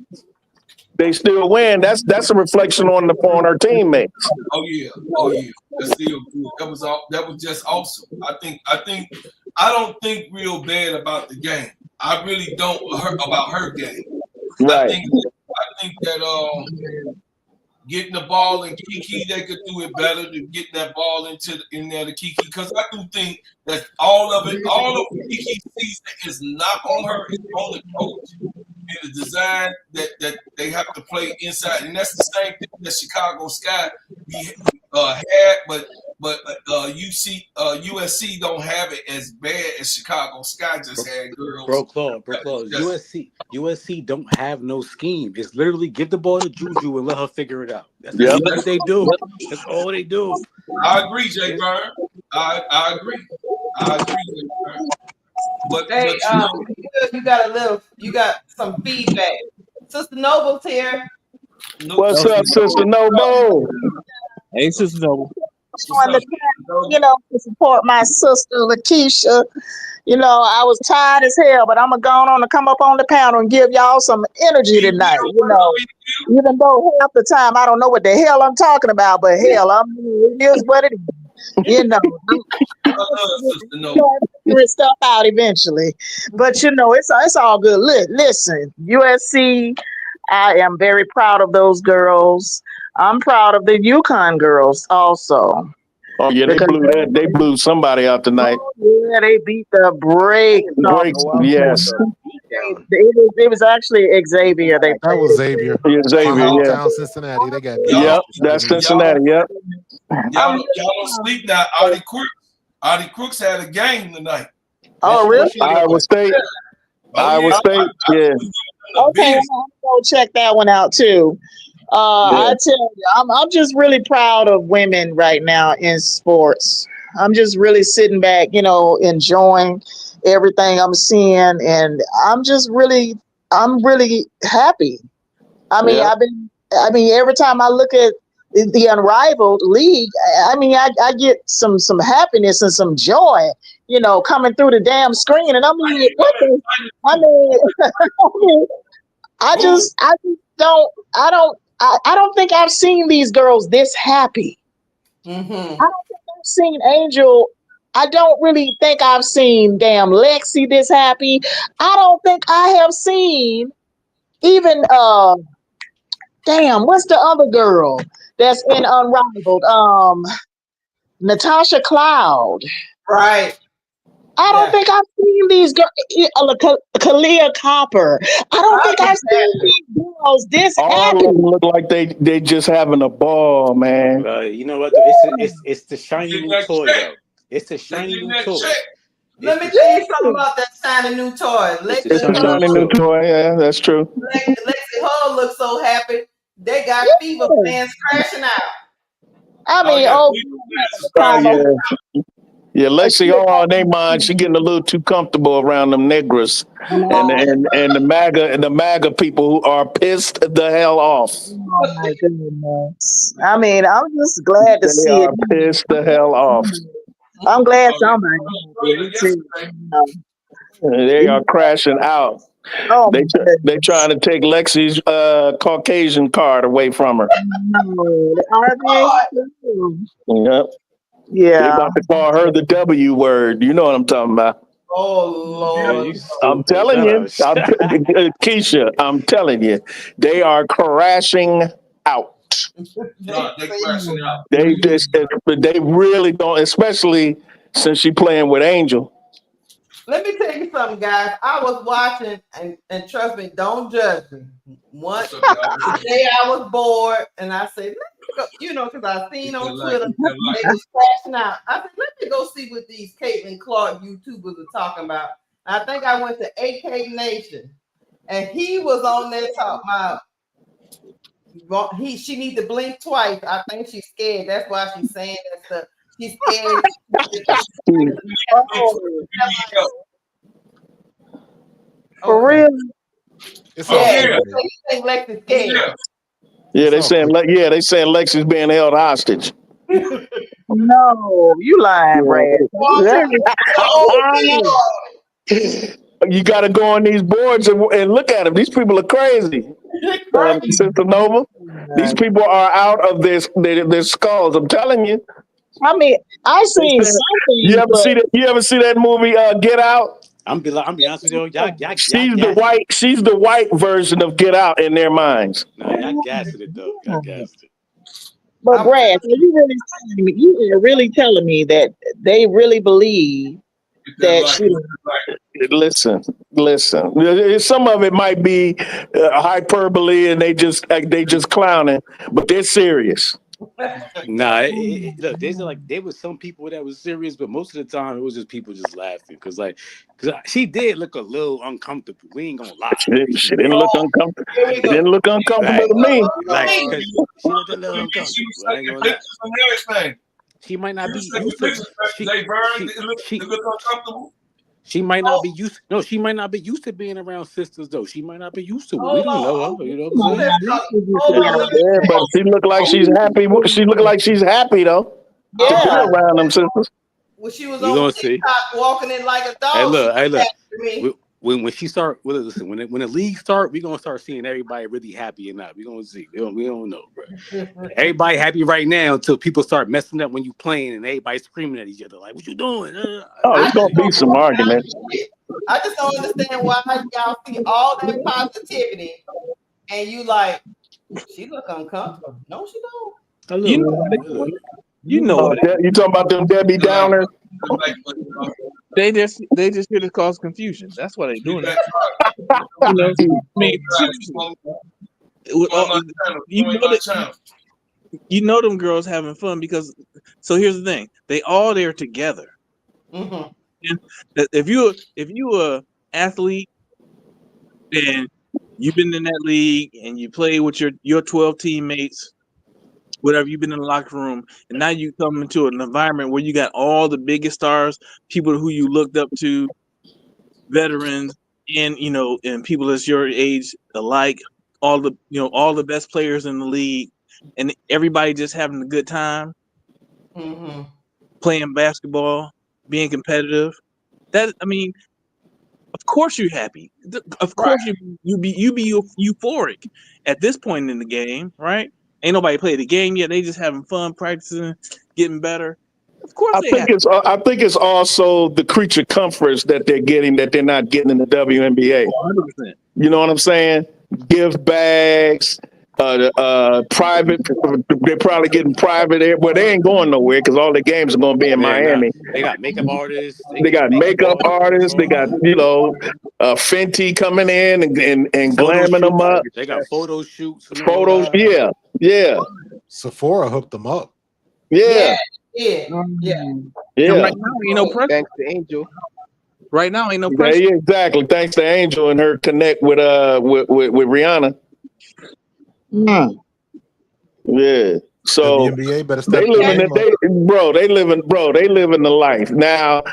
they still win. That's a reflection on her teammates. Oh yeah. That's still good. That was just awesome. I don't think real bad about the game. I really don't about her game. Right. I think that getting the ball in Kiki, they could do it better than getting that ball in there to Kiki. Because I do think that all of Kiki's season is not on her, it's on the coach. And the design that they have to play inside. And that's the same thing that Chicago Sky had, but USC don't have it as bad as Chicago Sky just had, girls. Bro, Claude, USC don't have no scheme. It's literally give the ball to Juju and let her figure it out. That's what they do. That's all they do. I agree, Jay Byrne. I agree, Jay Byrne. But, hey, you got some feedback. Sister Noble's here. What's up, Sister Noble? Hey, Sister Noble. To support my sister Lakeisha. I was tired as hell, but I'm gonna go on to come up on the panel and give y'all some energy tonight. Even though half the time I don't know what the hell I'm talking about, but hell, it is what it is. Figure stuff out eventually, but it's all good. Listen, USC, I am very proud of those girls. I'm proud of the UConn girls also. Oh yeah, they blew somebody out tonight. Oh, yeah, they beat the brakes. Yes. It was actually Xavier. That was Xavier. Xavier, Cincinnati. They got that's Cincinnati. Yep. Y'all don't sleep now. Artie Crooks had a game tonight. Oh, really? Iowa State. Iowa State. Yeah. Okay, I'm gonna go check that one out too. I tell you, I'm just really proud of women right now in sports. I'm just really sitting back, enjoying everything I'm seeing, and I'm really happy. I mean, every time I look at the Unrivaled League, I get some happiness and some joy, coming through the damn screen, and I don't think I've seen these girls this happy. Mm-hmm. I don't think I've seen Angel. I don't really think I've seen damn Lexi this happy. I don't think I have seen even what's the other girl that's in Unrivaled? Natasha Cloud. Right. I don't think I've seen these girls. Kalia Copper. I don't think I've seen these girls this happy. All of them look like they just having a ball, man. You know what? It's the shiny new toy, though. It's the shiny new toy. Let me tell you something about that shiny new toy. It's a shiny new toy. Yeah, that's true. Lexi Hall looks so happy They got fever fans crashing out. I mean, yeah, Lexi on their mind. She getting a little too comfortable around them niggas and the MAGA people who are pissed the hell off. Oh my goodness. I mean, I'm just glad to see it. Pissed the hell off. I'm glad somebody. They are crashing out. Oh, they trying to take Lexi's Caucasian card away from her. No, are they? Yep. Yeah. They about to call her the W word. You know what I'm talking about. Oh Lord. I'm telling you, Keisha, I'm telling you, they are crashing out. They really don't, especially since she playing with Angel. Let me tell you something, guys. I was watching, and trust me, don't judge me. One day I was bored, and I said, let me go, you know, because I seen on Twitter they was crashing out. I said, let me go see what these Caitlin Clark YouTubers are talking about. I think I went to AK Nation, and he was on there talking about she needs to blink twice. I think she's scared. That's why she's saying that stuff. She's scared. For real? Yeah, they saying Lexi's being held hostage. No, you lying, Brad. You got to go on these boards and look at them. These people are crazy. Sister Nova, these people are out of their skulls. I'm telling you. I mean, I seen something. You ever see that movie Get Out? I'm be honest with you, y'all. She's the white version of Get Out in their minds. Nah, y'all gassed it though. Y'all gassed it. But Brad, so you are really telling me that they really believe that she. Listen. Some of it might be hyperbole, and they just clowning, but they're serious. Nah, look, there was some people that was serious, but most of the time it was just people just laughing because she did look a little uncomfortable. We ain't gonna lie. She didn't look uncomfortable. It didn't look uncomfortable to me. Like, she looked a little uncomfortable. I ain't gonna lie. She might not be used to. She might not be used. No, she might not be used to being around sisters though. She might not be used to it. We don't know her. You know what I'm saying? Yeah, but she look like she's happy. She look like she's happy though. To be around them sisters. When she was on TikTok walking in like a dog. Hey look. When she start, listen. When the league start, we gonna start seeing everybody really happy or not. We gonna see. We don't know, bro. Everybody happy right now until people start messing up when you playing and everybody screaming at each other like, "What you doing?" There's gonna be some arguments. I just don't understand why y'all see all that positivity and you like, she look uncomfortable. No, she don't. You know what? You talking about them Debbie Downers? They just here to cause confusion. That's why they doing it. You know, I mean, you know them girls having fun because. So here's the thing: they all there together. Mm-hmm. And if you a athlete and you've been in that league and you play with your 12 teammates, whatever, you've been in the locker room, and now you come into an environment where you got all the biggest stars, people who you looked up to, veterans, and and people that's your age alike, all the best players in the league, and everybody just having a good time, playing basketball, being competitive. That, I mean, of course you're happy. Of course you be euphoric at this point in the game, right? Ain't nobody played the game yet. They just having fun, practicing, getting better. Of course, I think it's also the creature comforts that they're getting that they're not getting in the WNBA. 100%. You know what I'm saying? Gift bags, private. They're probably getting private air, but they ain't going nowhere because all the games are going to be in Miami. They got makeup artists. They got makeup artists. They got Fenty coming in and glamming them up. They got photo shoots. Photos, yeah. Sephora hooked them up. Yeah. Right now ain't no pressure. Thanks to Angel. Right now ain't no pressure. Yeah, exactly. Thanks to Angel and her connect with Rihanna. Yeah. So WNBA better step they their living game it. They living the life. Now,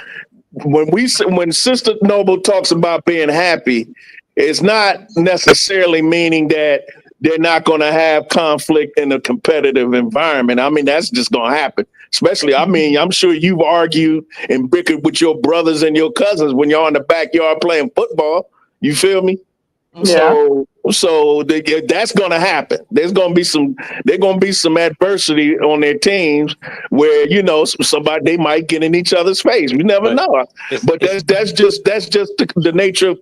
when Sister Noble talks about being happy, it's not necessarily meaning that they're not going to have conflict in a competitive environment. I mean, that's just going to happen. Especially, I mean, I'm sure you've argued and bickered with your brothers and your cousins when you're in the backyard playing football. You feel me? Yeah. So that's going to happen. There's going to be some adversity on their teams where somebody they might get in each other's face. You never know. But that's just the nature of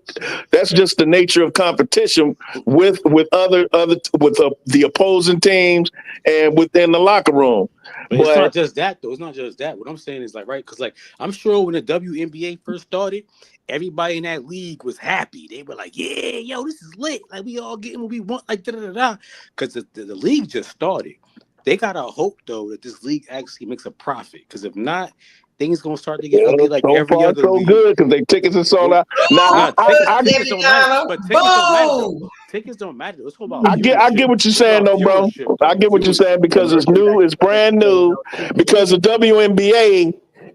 the nature of competition with the opposing teams and within the locker room. But it's not just that though. It's not just that. What I'm saying is like, right? Because like I'm sure when the WNBA first started, everybody in that league was happy. They were like, "Yeah, yo, this is lit. Like we all getting what we want." Like da da da. Because the league just started. They gotta hope though that this league actually makes a profit. Because if not, things gonna start to get ugly like so every far, other so league. good because they tickets are sold out. Now, tickets don't matter. But tickets don't matter. Though. Tickets don't matter. It's all about I get what you're saying though, bro. I get what you're saying because it's new, it's brand new. Because the WNBA,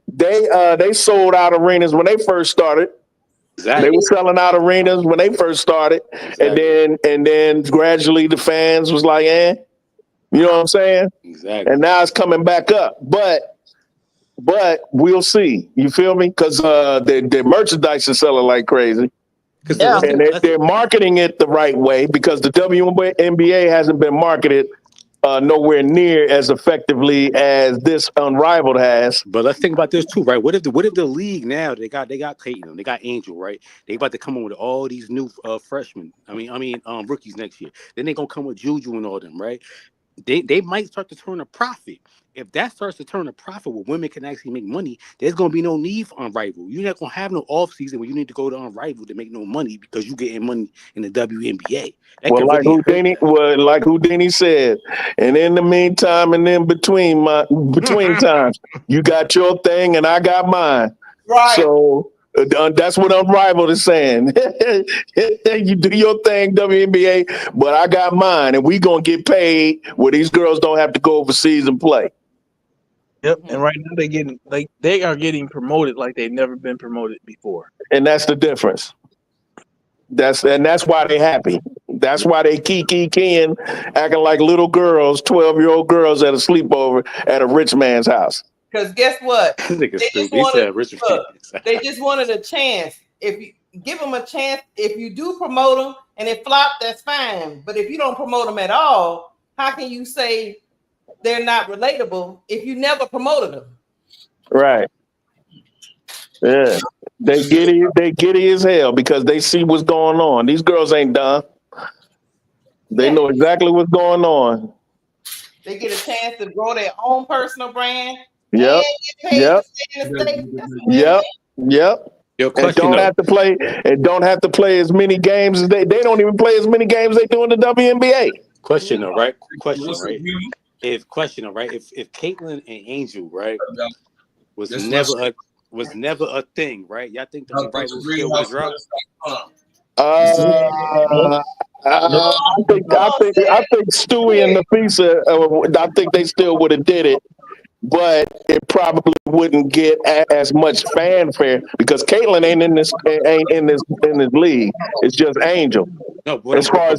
they sold out arenas when they first started. Exactly. They were selling out arenas when they first started, and then gradually the fans was like, you know what I'm saying? Exactly. And now it's coming back up, but we'll see. You feel me? Because their merchandise is selling like crazy. And they're marketing it the right way because the WNBA hasn't been marketed nowhere near as effectively as this Unrivaled has. But let's think about this too, right? What if the league now they got Clayton, they got Angel, right? They about to come on with all these new freshmen. I mean rookies next year. Then they gonna come with Juju and all them, right? They might start to turn a profit. If that starts to turn a profit where women can actually make money, there's gonna be no need for Unrivaled. You're not gonna have no off season where you need to go to Unrivaled to make no money because you're getting money in the WNBA. Well, like Houdini said, and in the meantime, and in between times, you got your thing and I got mine. Right. So that's what Unrivaled is saying. You do your thing, WNBA, but I got mine, and we gonna get paid where these girls don't have to go overseas and play. Yep, and right now they are getting promoted like they've never been promoted before. And that's the difference. That's why they happy. That's why they keying, acting like little girls, 12-year-old girls at a sleepover at a rich man's house. Because guess what? They just wanted a chance. If you give them a chance, if you do promote them and it flop, that's fine. But if you don't promote them at all, how can you say they're not relatable if you never promoted them? Right. Yeah. They giddy as hell because they see what's going on. These girls ain't dumb. They know exactly what's going on. They get a chance to grow their own personal brand. Yep. Yep. And don't have to play as many games as they don't even play as many games they do in the WNBA. Question, right? If Caitlyn and Angel, right, was never a thing, right? Y'all think the Unrivaled still would drop? I think Stewie and Nafisa, I think they still would have did it, but it probably wouldn't get as much fanfare because Caitlyn ain't in this league. It's just Angel. No, as far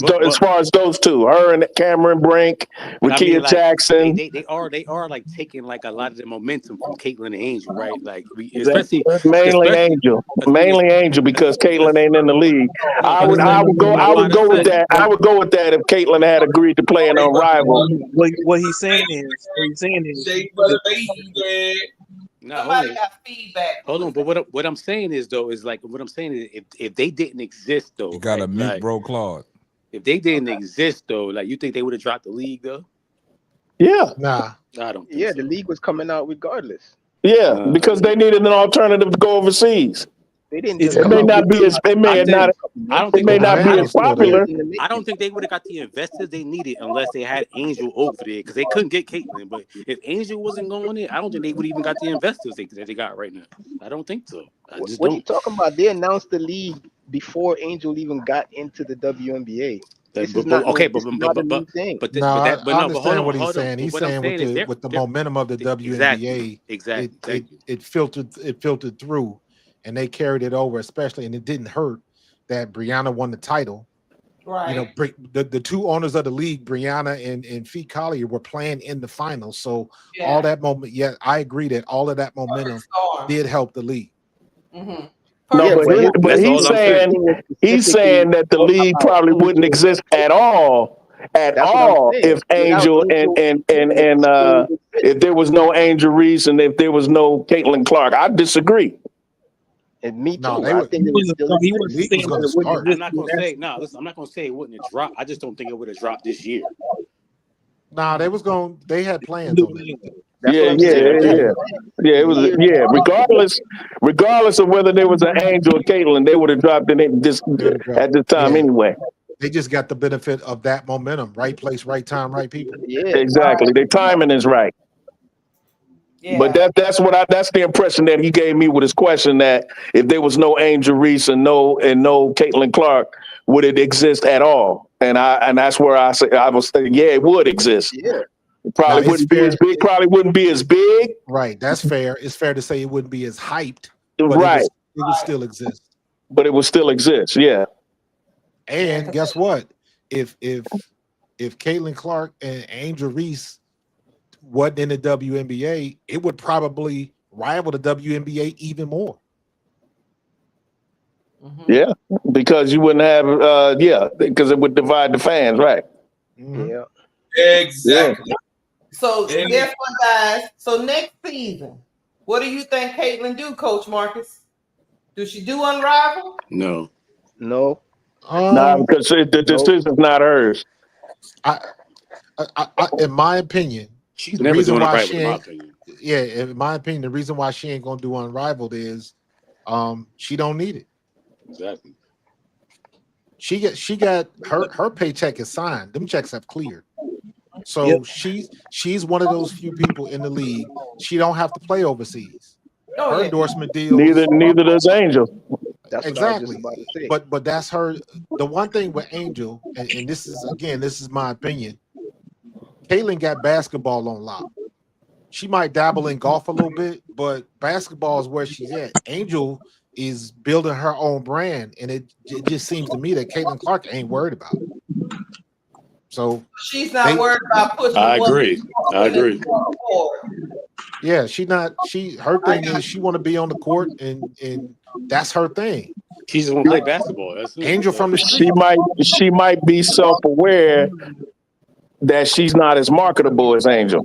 as those two, her and Cameron Brink with Kia Jackson, they are like taking like a lot of the momentum from Caitlyn and Angel, right? Like especially Angel because Caitlyn ain't in the league. I would go with that. I would go with that if Caitlyn had agreed to play in Unrivaled. What he's saying is somebody got feedback. Hold on, but what I'm saying is if they didn't exist though, you gotta mute bro Claude. If they didn't exist though, like you think they would have dropped the league though? Yeah. Nah. I don't think Yeah, so. the league was coming out regardless. Yeah, because they needed an alternative to go overseas. They didn't. It may not be as popular. I don't think they would have got the investors they needed unless they had Angel over there because they couldn't get Caitlyn. But if Angel wasn't going in, I don't think they would even got the investors that they got right now. I don't think so. What are you talking about? They announced the league before Angel even got into the WNBA. This is not okay, no, this is not a new thing. but No, I hold understand on, what he's hold on. saying. He's What I'm saying saying is with the momentum of the WNBA, exactly. it filtered through, and they carried it over, especially, and it didn't hurt that Brianna won the title. Right. You know, the two owners of the league, Brianna and Fee Collier, were playing in the finals. So all that moment, I agree that all of that momentum did help the league. Mm-hmm. No, Yeah, but he's saying that the league probably wouldn't exist at all if Angel and if there was no Angel Reese and if there was no Caitlin Clark. I disagree. And me too. No, I think it was still he was saying going to start. I'm not going to say listen. I'm not going to say it wouldn't have dropped. I just don't think it would have dropped this year. Nah, they had plans on it. Yeah. It was regardless of whether there was an Angel or Caitlin, they would have dropped it at this time anyway. They just got the benefit of that momentum. Right place, right time, right people. Yeah, exactly. Their timing is right. Yeah. But that's the impression that he gave me with his question, that if there was no Angel Reese and no Caitlin Clark, would it exist at all? And that's where I was saying, yeah, it would exist. Yeah. It probably wouldn't be as big. Probably wouldn't be as big. Right. That's fair. It's fair to say it wouldn't be as hyped. Right. It would still exist. But it would still exist. Yeah. And guess what? If Caitlin Clark and Angel Reese wasn't in the WNBA, it would probably rival the WNBA even more. Mm-hmm. Yeah, because you wouldn't have because it would divide the fans, right? Mm-hmm. Yeah. Exactly. Yeah. So guess what, guys? So next season, what do you think Caitlin do, Coach Marcus? Do she do Unrivaled? No. No. Because the decision's not hers. I in my opinion, she's never doing it right. In my opinion, in my opinion, the reason why she ain't gonna do Unrivaled is, she don't need it. Exactly. She got her paycheck is signed. Them checks have cleared. So she's one of those few people in the league. She don't have to play overseas. Her endorsement deals. Neither does Angel. That's exactly. What I was just about to say. But that's her. The one thing with Angel, and this is my opinion. Caitlin got basketball on lock. She might dabble in golf a little bit, but basketball is where she's at. Angel is building her own brand, and it just seems to me that Caitlin Clark ain't worried about it. So she's not worried about pushing. I agree. Yeah, her thing is she want to be on the court, and that's her thing. She just want to play basketball. That's it. Angel from the street. She might be self-aware that she's not as marketable as Angel.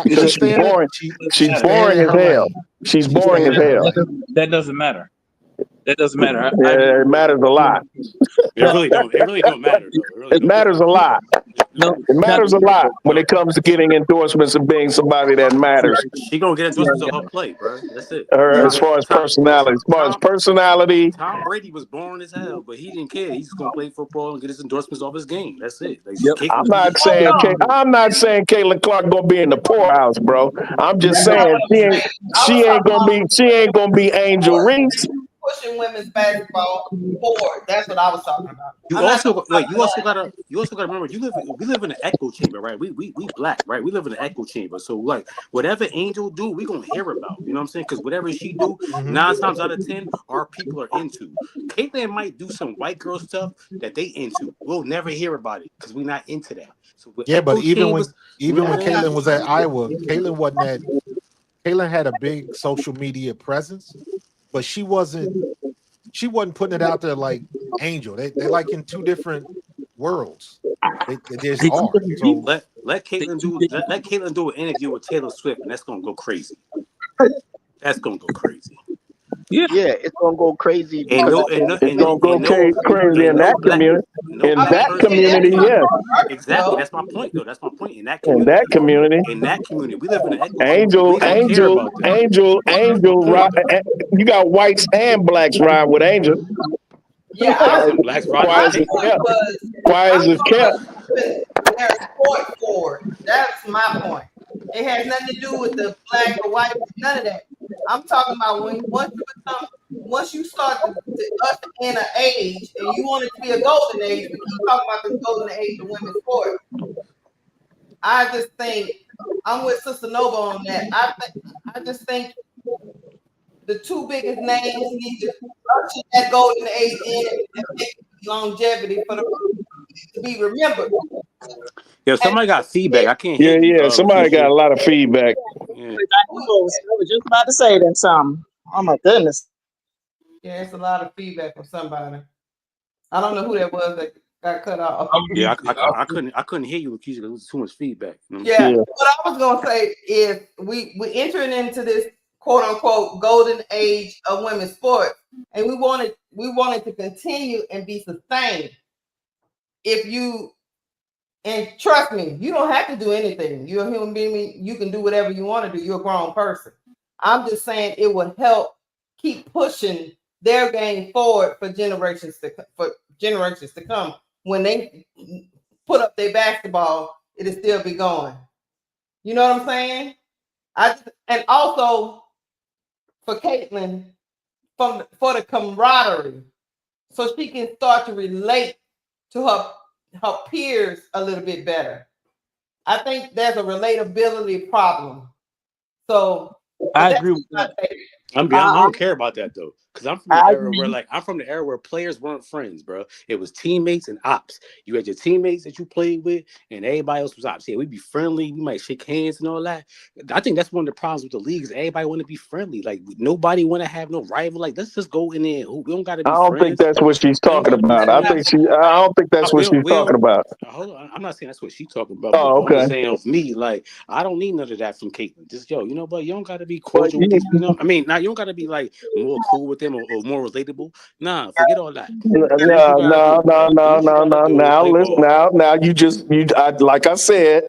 She's boring. She's boring as hell. She's boring as hell. That doesn't matter. That doesn't matter. It matters a lot. It really don't matter. It matters a lot. It matters a lot when it comes to getting endorsements and being somebody that matters. She gonna get endorsements on her play, bro. That's it. As far as personality, Tom Brady was boring as hell, but he didn't care. He's just gonna play football and get his endorsements off his game. That's it. I'm not saying Caitlin Clark gonna be in the poorhouse, bro. I'm just saying she ain't gonna be Angel Reese. Pushing women's basketball forward. That's what I was talking about. You also gotta remember we live in an echo chamber, right? We black, right? We live in an echo chamber. So like whatever Angel do, we gonna hear about. You know what I'm saying? Because whatever she do, 9 times out of 10, our people are into. Caitlin might do some white girl stuff that they into. We'll never hear about it because we're not into that. So but even when Caitlin was at Iowa, Caitlin had a big social media presence. But she wasn't putting it out there like Angel. They like in two different worlds. There's art. So let Caitlin do an interview with Taylor Swift, and that's gonna go crazy. That's gonna go crazy. Yeah, it's gonna go crazy. It's gonna go crazy in that community. In that community, yes. Exactly. That's my point, though. That's my point. In that community, we live in an echo. Angel. You got whites and blacks ride with Angel. Yeah, blacks ride. Quiet as kept. That's my point. It has nothing to do with the black or white, none of that. I'm talking about once you become once you start to usher in an age, and you want it to be a golden age, we keep talking about this golden age of women's sport. I just think I'm with Sister Nova on that. I just think the two biggest names need to usher that golden age in and make longevity for the to be remembered. Yeah, somebody got feedback. I can't hear Yeah, you. yeah. Somebody got a lot of feedback. Yeah. I was just about to say that something. Oh my goodness. Yeah, it's a lot of feedback from somebody. I don't know who that was that got cut off. Yeah, I couldn't hear you because there was too much feedback. Yeah, what I was gonna say is we're entering into this quote unquote golden age of women's sports, and we wanted to continue and be sustained. If you and trust me, you don't have to do anything. You're a human being. You can do whatever you want to do. You're a grown person. I'm just saying it will help keep pushing their game forward for generations to come. When they put up their basketball, it'll still be going. You know what I'm saying? And also for Caitlin, for the camaraderie, so she can start to relate to her peers a little bit better. I think there's a relatability problem. So I agree with that. I don't care about that though, because I'm from the era where players weren't friends, bro. It was teammates and ops. You had your teammates that you played with, and everybody else was ops. Yeah, we'd be friendly. We might shake hands and all that. I think that's one of the problems with the leagues. Everybody want to be friendly. Like nobody want to have no rival. Like let's just go in there. We don't got to be I don't think that's what she's talking about. I don't think that's what she's talking about. Hold on, I'm not saying that's what she's talking about. Oh, I'm just okay. saying of me, like I don't need none of that from Caitlin. Just you know, but you don't got to be cordial with these. You know, I mean, now you don't got to be like more cool with them or more relatable. Nah, forget all that. No. Now listen, now you like I said,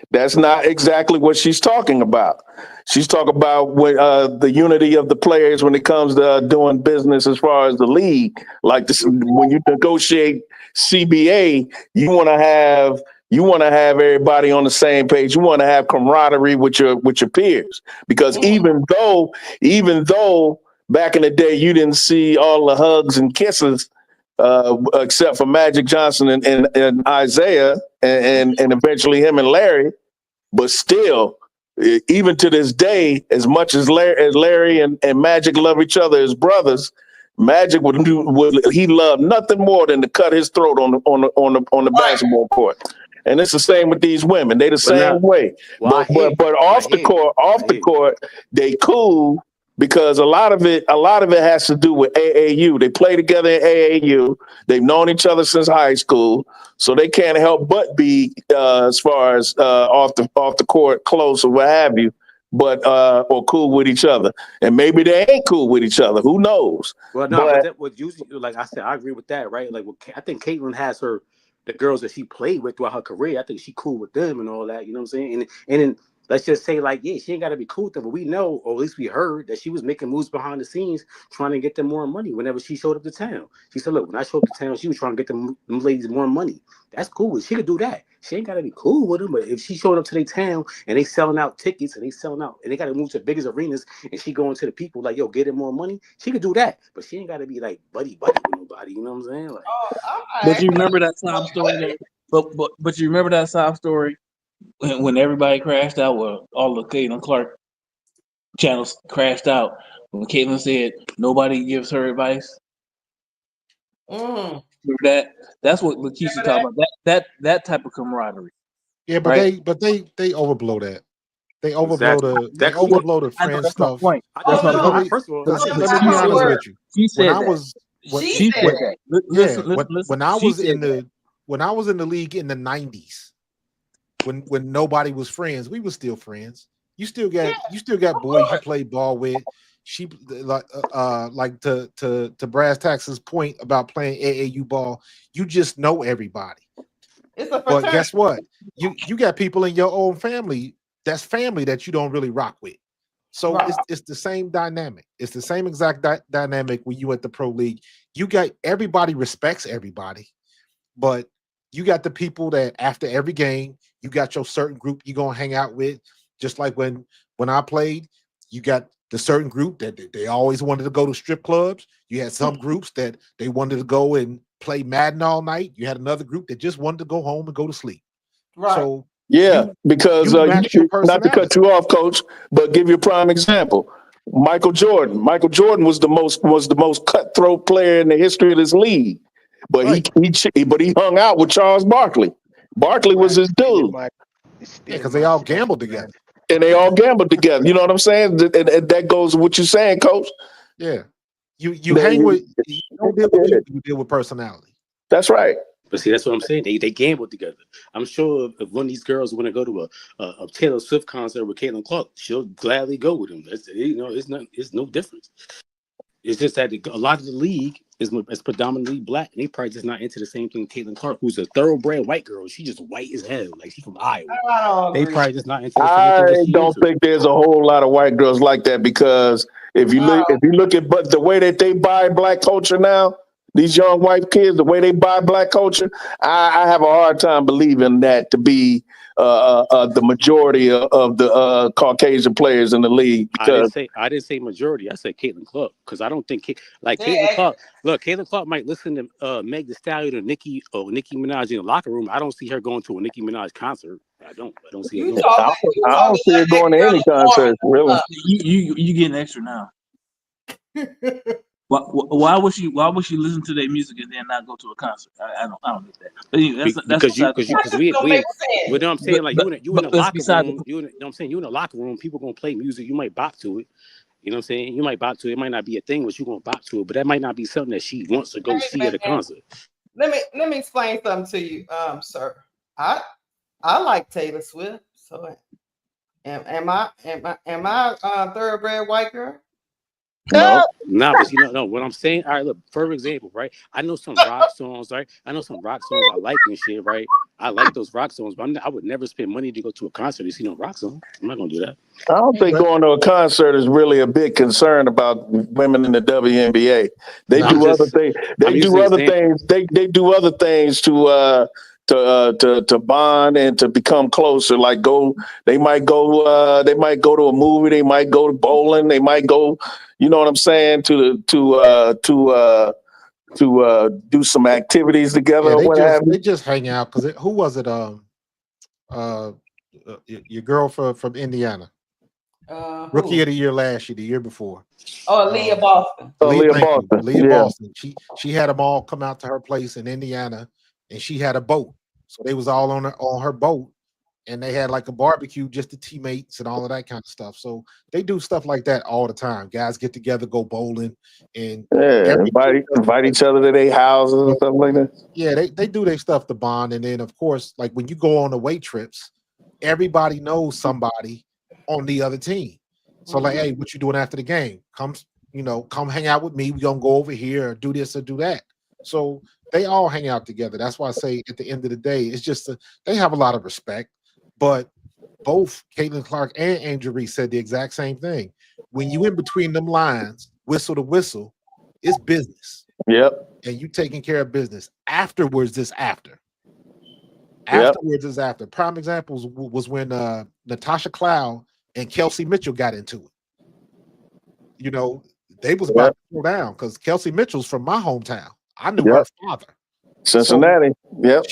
that's not exactly what she's talking about. She's talking about when the unity of the players when it comes to doing business as far as the league. Like this, when you negotiate CBA, you want to have everybody on the same page. You want to have camaraderie with your peers, because even though back in the day you didn't see all the hugs and kisses, except for Magic Johnson and Isaiah and eventually him and Larry. But still, even to this day, as much as Larry and Magic love each other as brothers, Magic he loved nothing more than to cut his throat on the basketball court. And it's the same with these women. They the same way. But off the court, they cool. Because a lot of it has to do with AAU. They play together in AAU. They've known each other since high school, so they can't help but be as far as off the court close or what have you, but or cool with each other. And maybe they ain't cool with each other. Who knows? Well, no, but that was usually, like I said, I agree with that, right? Like, I think Caitlin has the girls that she played with throughout her career. I think she cool with them and all that. You know what I'm saying? And then let's just say, like, yeah, she ain't got to be cool with them, but we know, or at least we heard, that she was making moves behind the scenes trying to get them more money whenever she showed up to town. She said, look, when I showed up to town, she was trying to get them ladies more money. That's cool. She could do that. She ain't got to be cool with them, but if she showed up to their town and they selling out tickets and they got to move to the biggest arenas and she going to the people like, yo, get them more money, she could do that. But she ain't got to be like buddy with nobody. You know what I'm saying? Like, but you remember that sob story? But you remember that sob story when everybody crashed out? Well, all the Caitlin Clark channels crashed out when Caitlin said nobody gives her advice. Remember that? That's what Lakeisha talked about. That type of camaraderie. Yeah, but right? they overblow that. They overblow the friend stuff. That's my point. First of all, let me be honest with you. When I was when I was in the league in the 90s, when nobody was friends, we were still friends. You still got boys you play ball with. She like to Brass Tax's point about playing AAU ball, you just know everybody. But guess what? You got people in your own family that's family that you don't really rock with. So it's the same dynamic. It's the same exact dynamic when you at the pro league. You got everybody respects everybody, but you got the people that after every game, you got your certain group you're gonna hang out with. Just like when I played, you got the certain group that they always wanted to go to strip clubs. You had some groups that they wanted to go and play Madden all night. You had another group that just wanted to go home and go to sleep. Right. So yeah, because match your not to cut you off, Coach, but give you a prime example. Michael Jordan. Michael Jordan was the most cutthroat player in the history of this league, but he hung out with Charles Barkley. Barkley was his dude. Because they all gambled together. And they all gambled together. You know what I'm saying? And that goes with what you're saying, Coach. Yeah. You hang with you don't deal with people, you deal with personality. That's right. But see, that's what I'm saying. They gambled together. I'm sure if one of these girls want to go to a Taylor Swift concert with Caitlin Clark, she'll gladly go with him. It's no difference. It's just that a lot of the league is predominantly black, and they probably just not into the same thing. Caitlin Clark, who's a thoroughbred white girl, she's just white as hell, like she's from Iowa. They probably just not into the same thing. I don't think there's a whole lot of white girls like that, because if you look at the way that they buy black culture now, these young white kids, the way they buy black culture, I have a hard time believing that to be the majority of the Caucasian players in the league. Because I didn't say majority. I said Caitlin Clark, because I don't think Caitlin Clark. Look, Caitlin Clark might listen to Meg Thee Stallion or Nicki Minaj in the locker room. I don't see her going to a Nicki Minaj concert. I don't see her doing I don't see her going to any concert, really. You getting extra now. Why would she listen to their music and then not go to a concert? I don't get that. But anyway, because we what I'm saying, like you in the locker room, you know what I'm saying, you in the locker room, people gonna play music, you might bop to it. You know what I'm saying? You might bop to it. It might not be a thing, but you gonna bop to it. But that might not be something that she wants to go see at a concert. Let me explain something to you, sir. I like Taylor Swift. So am I a thoroughbred white girl? No, but no. What I'm saying, all right, look, for example, right? I know some rock songs, right? I know some rock songs I like and shit, right? I like those rock songs, but I would never spend money to go to a concert to see no rock song. I'm not gonna do that. I don't think going to a concert is really a big concern about women in the WNBA. They do other things. They do other things. They do other things to bond and to become closer. Like they might go to a movie. They might go to bowling. They might go, you know what I'm saying, to do some activities together. Yeah, they just hang out. Because who was it? Your girl from Indiana, rookie of the year last year, the year before. Leah Boston. Leah Boston. She had them all come out to her place in Indiana, and she had a boat. So they was all on her boat, and they had like a barbecue, just the teammates and all of that kind of stuff. So they do stuff like that all the time. Guys get together, go bowling, and invite each other to their houses and stuff like that. Yeah, they do their stuff to bond. And then of course, like when you go on away trips, everybody knows somebody on the other team. So like, hey, what you doing after the game? Come hang out with me. We gonna go over here or do this or do that. So they all hang out together. That's why I say at the end of the day, it's just they have a lot of respect. But both Caitlin Clark and Angel Reese said the exact same thing. When you in between them lines, whistle to whistle, it's business. Yep. And you taking care of business. Afterwards is after. Afterwards is after. Prime examples was when Natasha Cloud and Kelsey Mitchell got into it. You know, they was about to go down because Kelsey Mitchell's from my hometown. I knew her father. Cincinnati. So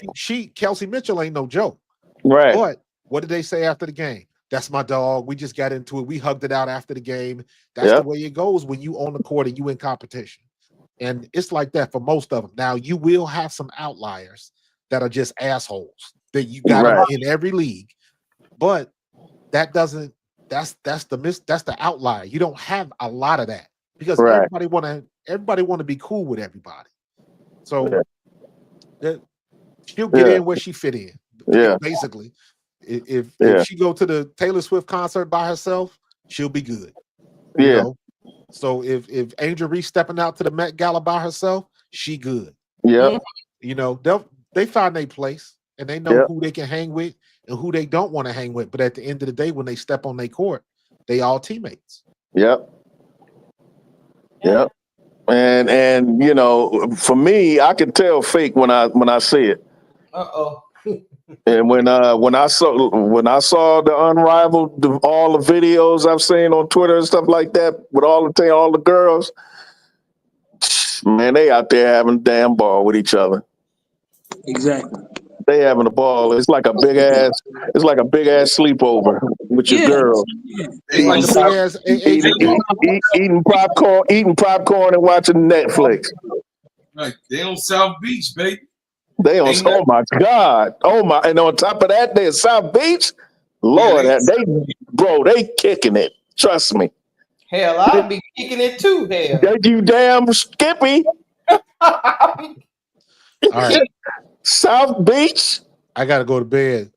Kelsey Mitchell ain't no joke. Right. But what did they say after the game? That's my dog. We just got into it. We hugged it out after the game. That's the way it goes when you on the court and you in competition. And it's like that for most of them. Now, you will have some outliers that are just assholes that you got in every league. But that's the outlier. You don't have a lot of that because everybody want to be cool with everybody. So she'll get in where she fit in. Yeah. Basically, if she go to the Taylor Swift concert by herself, she'll be good. You know? So if Angel Reese stepping out to the Met Gala by herself, she good. Yeah. You know, they find their place and they know who they can hang with and who they don't want to hang with. But at the end of the day, when they step on their court, they all teammates. Yep. And you know, for me, I can tell fake when I see it. And when I saw the Unrivaled, all the videos I've seen on Twitter and stuff like that with all the girls, man, they out there having a damn ball with each other. Exactly. They having a ball. It's like a big ass sleepover with your girl. Eating popcorn and watching Netflix. Right. They on South Beach, baby. They on. Oh my God. Oh my. And on top of that, they in South Beach. Lord, they kicking it. Trust me. Hell, I'll be kicking it too. Hell, You damn Skippy. All right. South Beach. I gotta go to bed.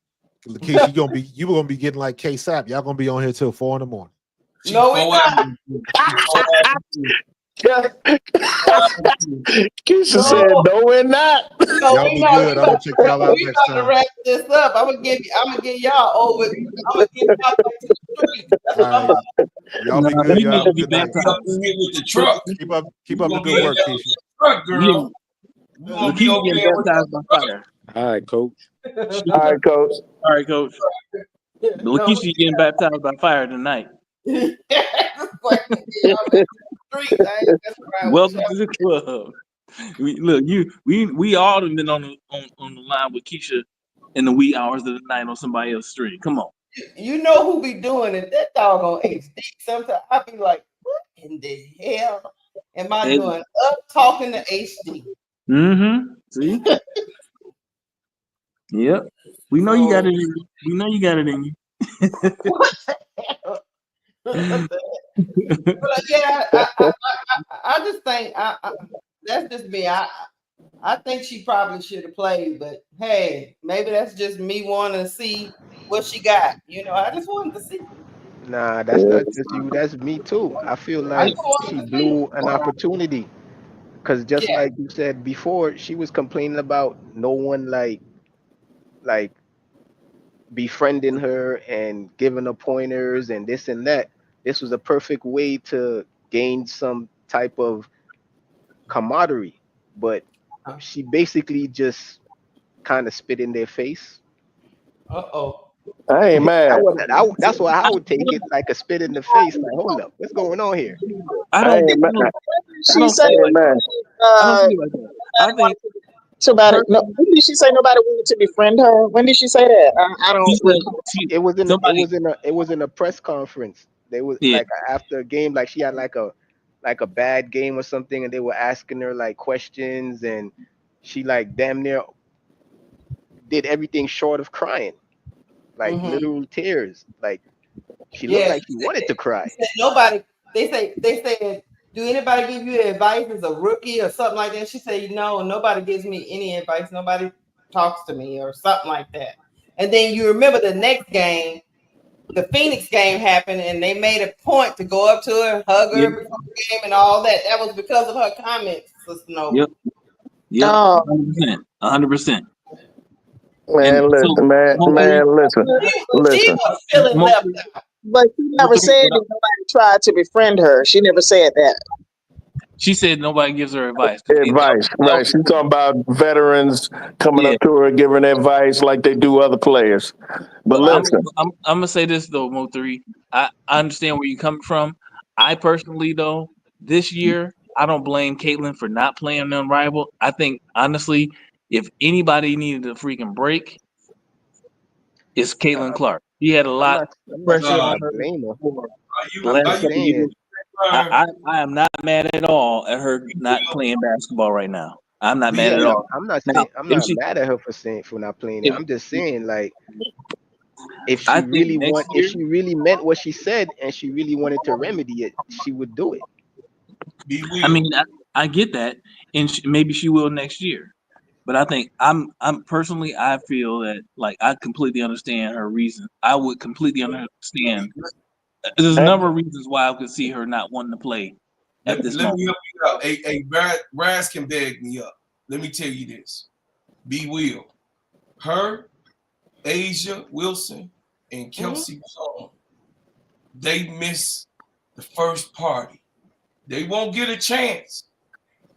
Lakeisha, you gonna be getting like K-Sap. Y'all gonna be on here till 4 a.m. No, we're not. Keisha said, "No, we're not." Y'all be good. I'm gonna check y'all out next time. To wrap this up. I'm gonna give y'all over. I'm gonna give y'all back to the street. All right. Y'all be good. Y'all have a good night. With the truck. Keep up the good work, Keisha. Truck, girl. We gonna be okay getting baptized by fire. All right, coach. All right, coach. All right, coach. Lakeisha getting baptized by fire tonight. Welcome to the club. We all have been on the line with Keisha in the wee hours of the night on somebody else's stream. Come on. You know who be doing it? That dog on HD. Sometimes I be like, what in the hell am I doing? Up talking to HD. Mm-hmm. See? Yep. We know you got it in you. We know you got it in you. What the hell? But yeah, I just think that's just me. I think she probably should have played, but hey, maybe that's just me wanting to see what she got. You know, I just wanted to see. Nah, that's not just you. That's me too. I feel like she blew an opportunity because just like you said before, she was complaining about no one like befriending her and giving her pointers and this and that. This was a perfect way to gain some type of camaraderie, but she basically just kind of spit in their face. I ain't mad. That's why I would take it, like a spit in the face. Like, hold up, what's going on here? I don't think she said. I think somebody. No, when did she say nobody wanted to befriend her? When did she say that? I don't. It was in a press conference. They was like after a game, like she had like a bad game or something, and they were asking her like questions, and she like damn near did everything short of crying, like literal tears. Like she looked like she wanted to cry. Nobody. They said, do anybody give you advice as a rookie or something like that? She said, no, nobody gives me any advice. Nobody talks to me or something like that. And then you remember the next game, the Phoenix game happened, and they made a point to go up to her, hug her before the game and all that. That was because of her comments, Sister Nova. Yep. 100%. Man, listen. She was feeling left out. But she never said that nobody tried to befriend her. She never said that. She said nobody gives her advice. Right. She's talking about veterans coming up to her, giving advice like they do other players. But listen, I'm gonna say this though, Mo3. I understand where you're coming from. I personally, though, this year I don't blame Caitlin for not playing Unrivaled. I think honestly, if anybody needed a freaking break, it's Caitlin Clark. She had a lot of pressure on her. I am not mad at all at her not playing basketball right now. I'm not mad at all. I'm not mad at her for not playing it. I'm just saying, like, if she really meant what she said and she really wanted to remedy it, she would do it. I mean, I get that, and maybe she will next year. But I think I'm personally, I feel that like I completely understand her reason. I would completely understand. There's a number of reasons why I could see her not wanting to play at this moment. Let me help you out. Raz can bag me up. Let me tell you this. Be Will. Her, Asia Wilson, and Kelsey Plum, they miss the first party. They won't get a chance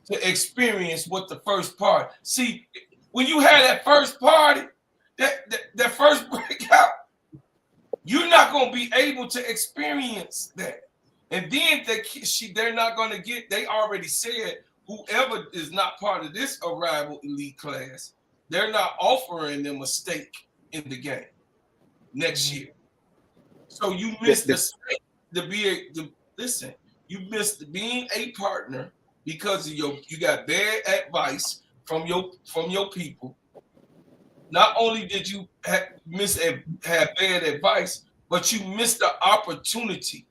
to experience what the first party. See, when you had that first party, that first breakout, you're not going to be able to experience that. And then they're not going to get, they already said, whoever is not part of this arrival elite class, they're not offering them a stake in the game next year. So you missed the stake listen, you missed being a partner because of you got bad advice from your people. Not only did you have bad advice, but you missed the opportunity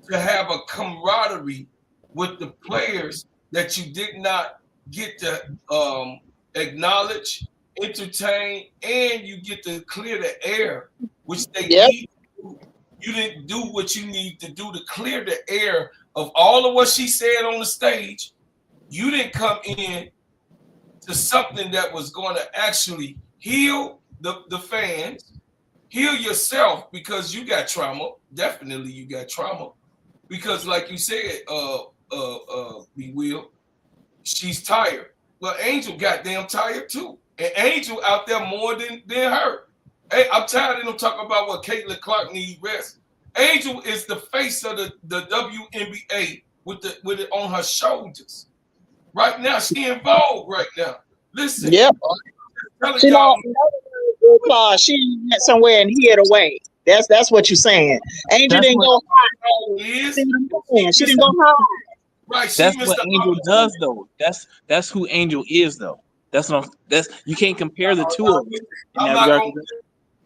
to have a camaraderie with the players that you did not get to acknowledge, entertain, and you get to clear the air, which they need. You didn't do what you need to do to clear the air of all of what she said on the stage. You didn't come in to something that was going to actually heal the fans, heal yourself, because you got trauma. Definitely you got trauma. Because like you said, B Will, she's tired. Well, Angel goddamn tired too. And Angel out there more than her. Hey, I'm tired of them talking about what Caitlin Clark needs rest. Angel is the face of the WNBA with it on her shoulders. Right now, she involved right now. Listen. Yep. She don't know she went somewhere and hid away. That's what you're saying. Angel didn't go hide. She didn't go hide. Right. That's what Angel does, though. That's who Angel is, though. That's you can't compare the two of them.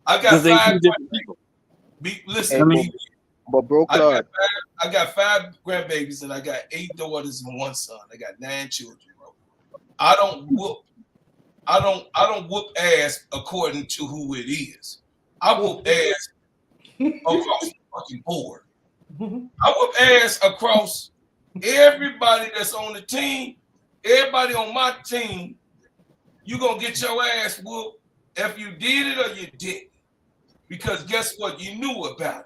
I got 5 different people. Listen, but bro, Claude, I got 5 grandbabies and I got 8 daughters and 1 son. I got 9 children, bro. I don't whoop ass according to who it is. I whoop ass across the fucking board. I whoop ass across everybody that's on the team. Everybody on my team, you gonna get your ass whooped if you did it or you didn't. Because guess what? You knew about it.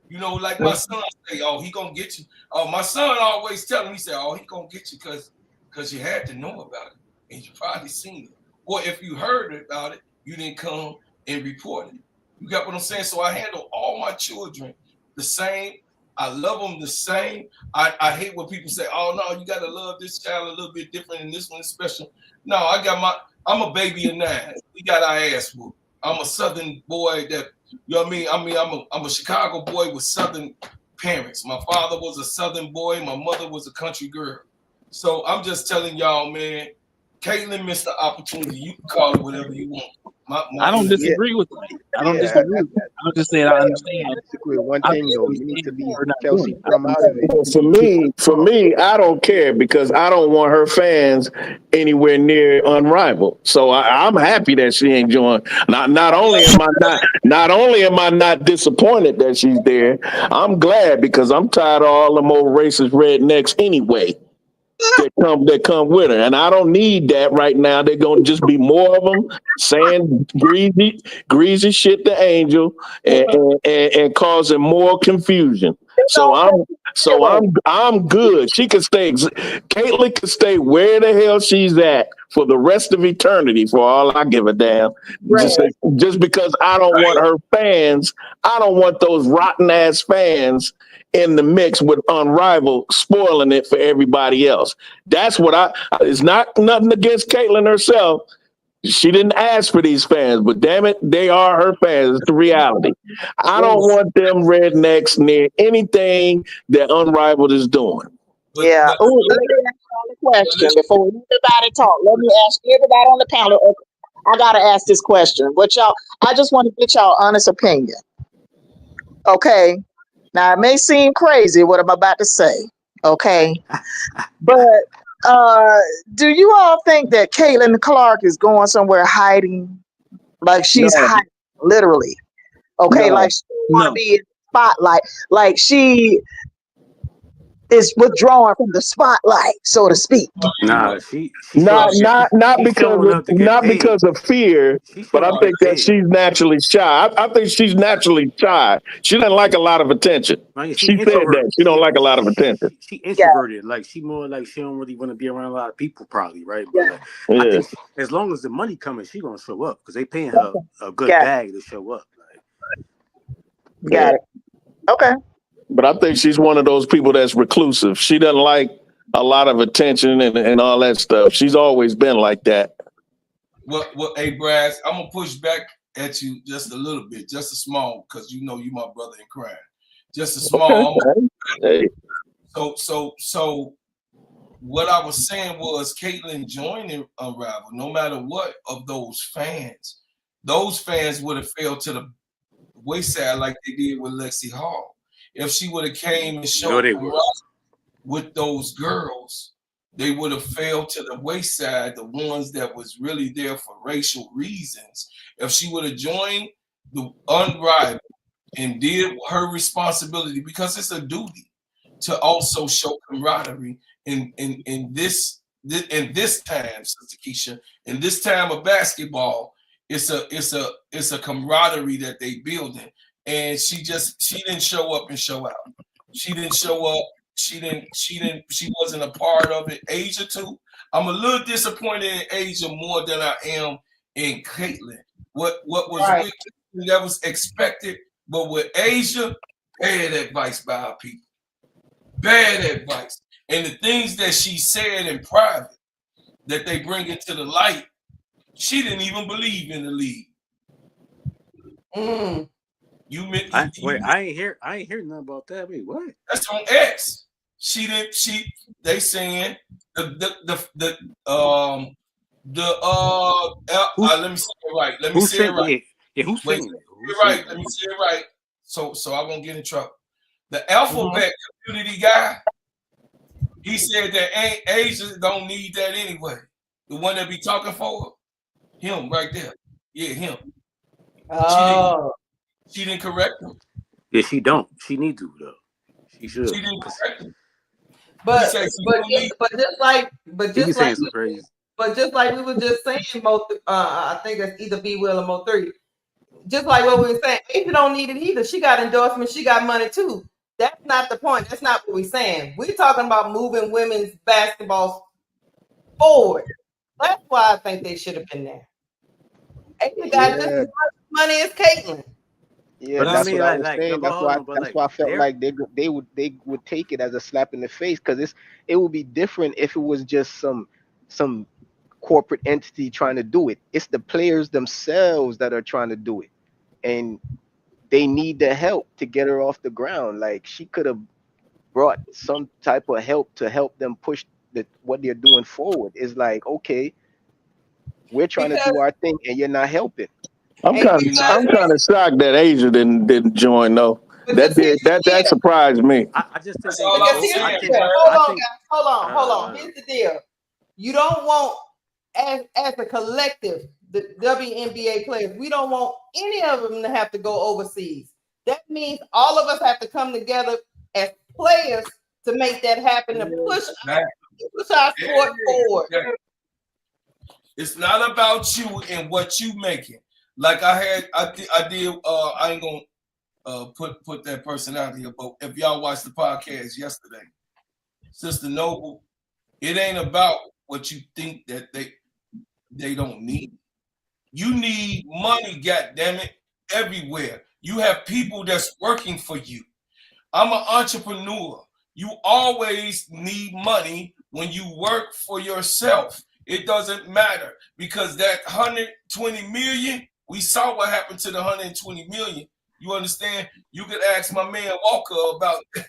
You know, like my son say, oh, he gonna get you. Oh, my son always tell him, he said, oh, he gonna get you because you had to know about it. And you probably seen it. Or if you heard about it, you didn't come and report it. You got what I'm saying? So I handle all my children the same. I love them the same. I hate when people say, oh, no, you got to love this child a little bit different and this one is special. No, I'm a baby of 9. We got our ass whooped. I'm a Southern boy that, you know what I mean? I'm a Chicago boy with Southern parents. My father was a Southern boy. My mother was a country girl. So I'm just telling y'all, man, Caitlin missed the opportunity. You can call it whatever you want. I don't disagree with that. I don't disagree with that. I'm just saying I understand. One thing though, you need to leave Kelsey Plum out of it. For me, I don't care because I don't want her fans anywhere near Unrivaled. So I'm happy that she ain't joined. Not only am I not disappointed that she's there, I'm glad because I'm tired of all them old racist rednecks anyway. That come with her, and I don't need that right now. They're gonna just be more of them saying greasy shit to Angel and causing more confusion. So I'm good. She can stay. Caitlin can stay where the hell she's at for the rest of eternity. For all I give a damn. Right. Just because I don't want her fans. I don't want those rotten ass fans in the mix with Unrivaled, spoiling it for everybody else. That's what it's not nothing against Caitlin herself. She didn't ask for these fans, but damn it, they are her fans. It's the reality. I don't want them rednecks near anything that Unrivaled is doing. Yeah. Let me ask you a question before everybody talk. Let me ask everybody on the panel. I gotta ask this question. I just want to get y'all honest opinion. Okay. Now, it may seem crazy what I'm about to say, okay? But do you all think that Caitlin Clark is going somewhere hiding? Like she's hiding, literally. Okay, like she want to be in the spotlight. Like she is withdrawing from the spotlight, so to speak. Nah, she Not showing up to get paid. because of fear, She but showing I up to think get that paid. she's naturally shy. I think she's naturally shy. She doesn't like a lot of attention. Like, She said that she don't like a lot of attention. She introverted. Like she more like she don't really want to be around a lot of people, probably, right? But like, I think as long as the money coming, she gonna show up because they paying her a good bag to show up. Like, got it. Okay. But I think she's one of those people that's reclusive. She doesn't like a lot of attention and all that stuff. She's always been like that. Well, hey, Brass, I'm gonna push back at you just a little bit, just a small, because you know you my brother in crime. Just a small. Okay. So what I was saying was Caitlyn joining Unravel, no matter what of those fans would have fell to the wayside like they did with Lexi Hall. If she would have came and showed with those girls, they would have fell to the wayside, the ones that was really there for racial reasons. If she would have joined the Unrivaled and did her responsibility, because it's a duty to also show camaraderie in this time, Sister Keisha, in this time of basketball, it's a camaraderie that they building. And she didn't show up and show out. She didn't show up. She wasn't a part of it. Asia too. I'm a little disappointed in Asia more than I am in Caitlyn. What was right. That was expected, but with Asia, bad advice by our people. Bad advice. And the things that she said in private that they bring into the light, she didn't even believe in the league. I ain't hear nothing about that. Wait, what? That's on X. They saying let me say it right. Let me say it right. Yeah, who's saying it? You're right. Let me say it right. So I won't get in trouble. The alphabet community guy, he said that Asians don't need that anyway. The one that be talking for him right there. Yeah, him. Oh. She didn't correct him. Yeah, she don't. She need to though. She should. She didn't correct him. But just like we were just saying, I think it's either B Will or Mo 3. Just like what we were saying, Asia don't need it either. She got endorsements, she got money too. That's not the point. That's not what we're saying. We're talking about moving women's basketball forward. That's why I think they should have been there. Asia got just as much money as Caitlyn. Yeah, but that's what I was saying. That's why I felt like they would take it as a slap in the face, because it would be different if it was just some corporate entity trying to do it. It's the players themselves that are trying to do it, and they need the help to get her off the ground. Like, she could have brought some type of help to help them push what they're doing forward. It's like, okay, we're trying to do our thing and you're not helping. I'm kind of shocked that Asia didn't join though. That surprised me. I just think hold on. Here's the deal. You don't want, as a collective, the WNBA players, we don't want any of them to have to go overseas. That means all of us have to come together as players to make that happen, to push our sport forward. It's not about you and what you making. Like I did. I ain't gonna put that person out here, but if y'all watched the podcast yesterday, Sister Noble, it ain't about what you think that they don't need. You need money, goddammit, everywhere. You have people that's working for you. I'm an entrepreneur. You always need money when you work for yourself. It doesn't matter, because that 120 million, we saw what happened to the 120 million. You understand? You could ask my man Walker about, you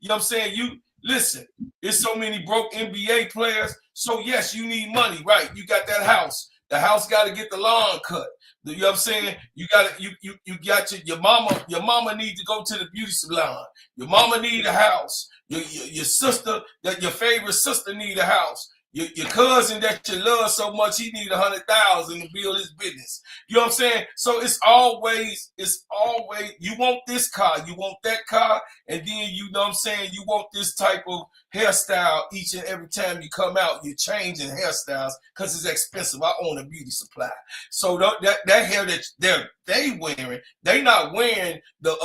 know what I'm saying? You listen, there's so many broke NBA players. So yes, you need money, right? You got that house. The house got to get the lawn cut. You know what I'm saying? You got your mama need to go to the beauty salon. Your mama need a house. Your sister, your favorite sister need a house. Your cousin that you love so much, he need 100,000 to build his business. You know what I'm saying? So it's always you want this car, you want that car, and then you know what I'm saying, you want this type of hairstyle each and every time you come out. You're changing hairstyles because it's expensive. I own a beauty supply, so that hair that they wearing, they not wearing the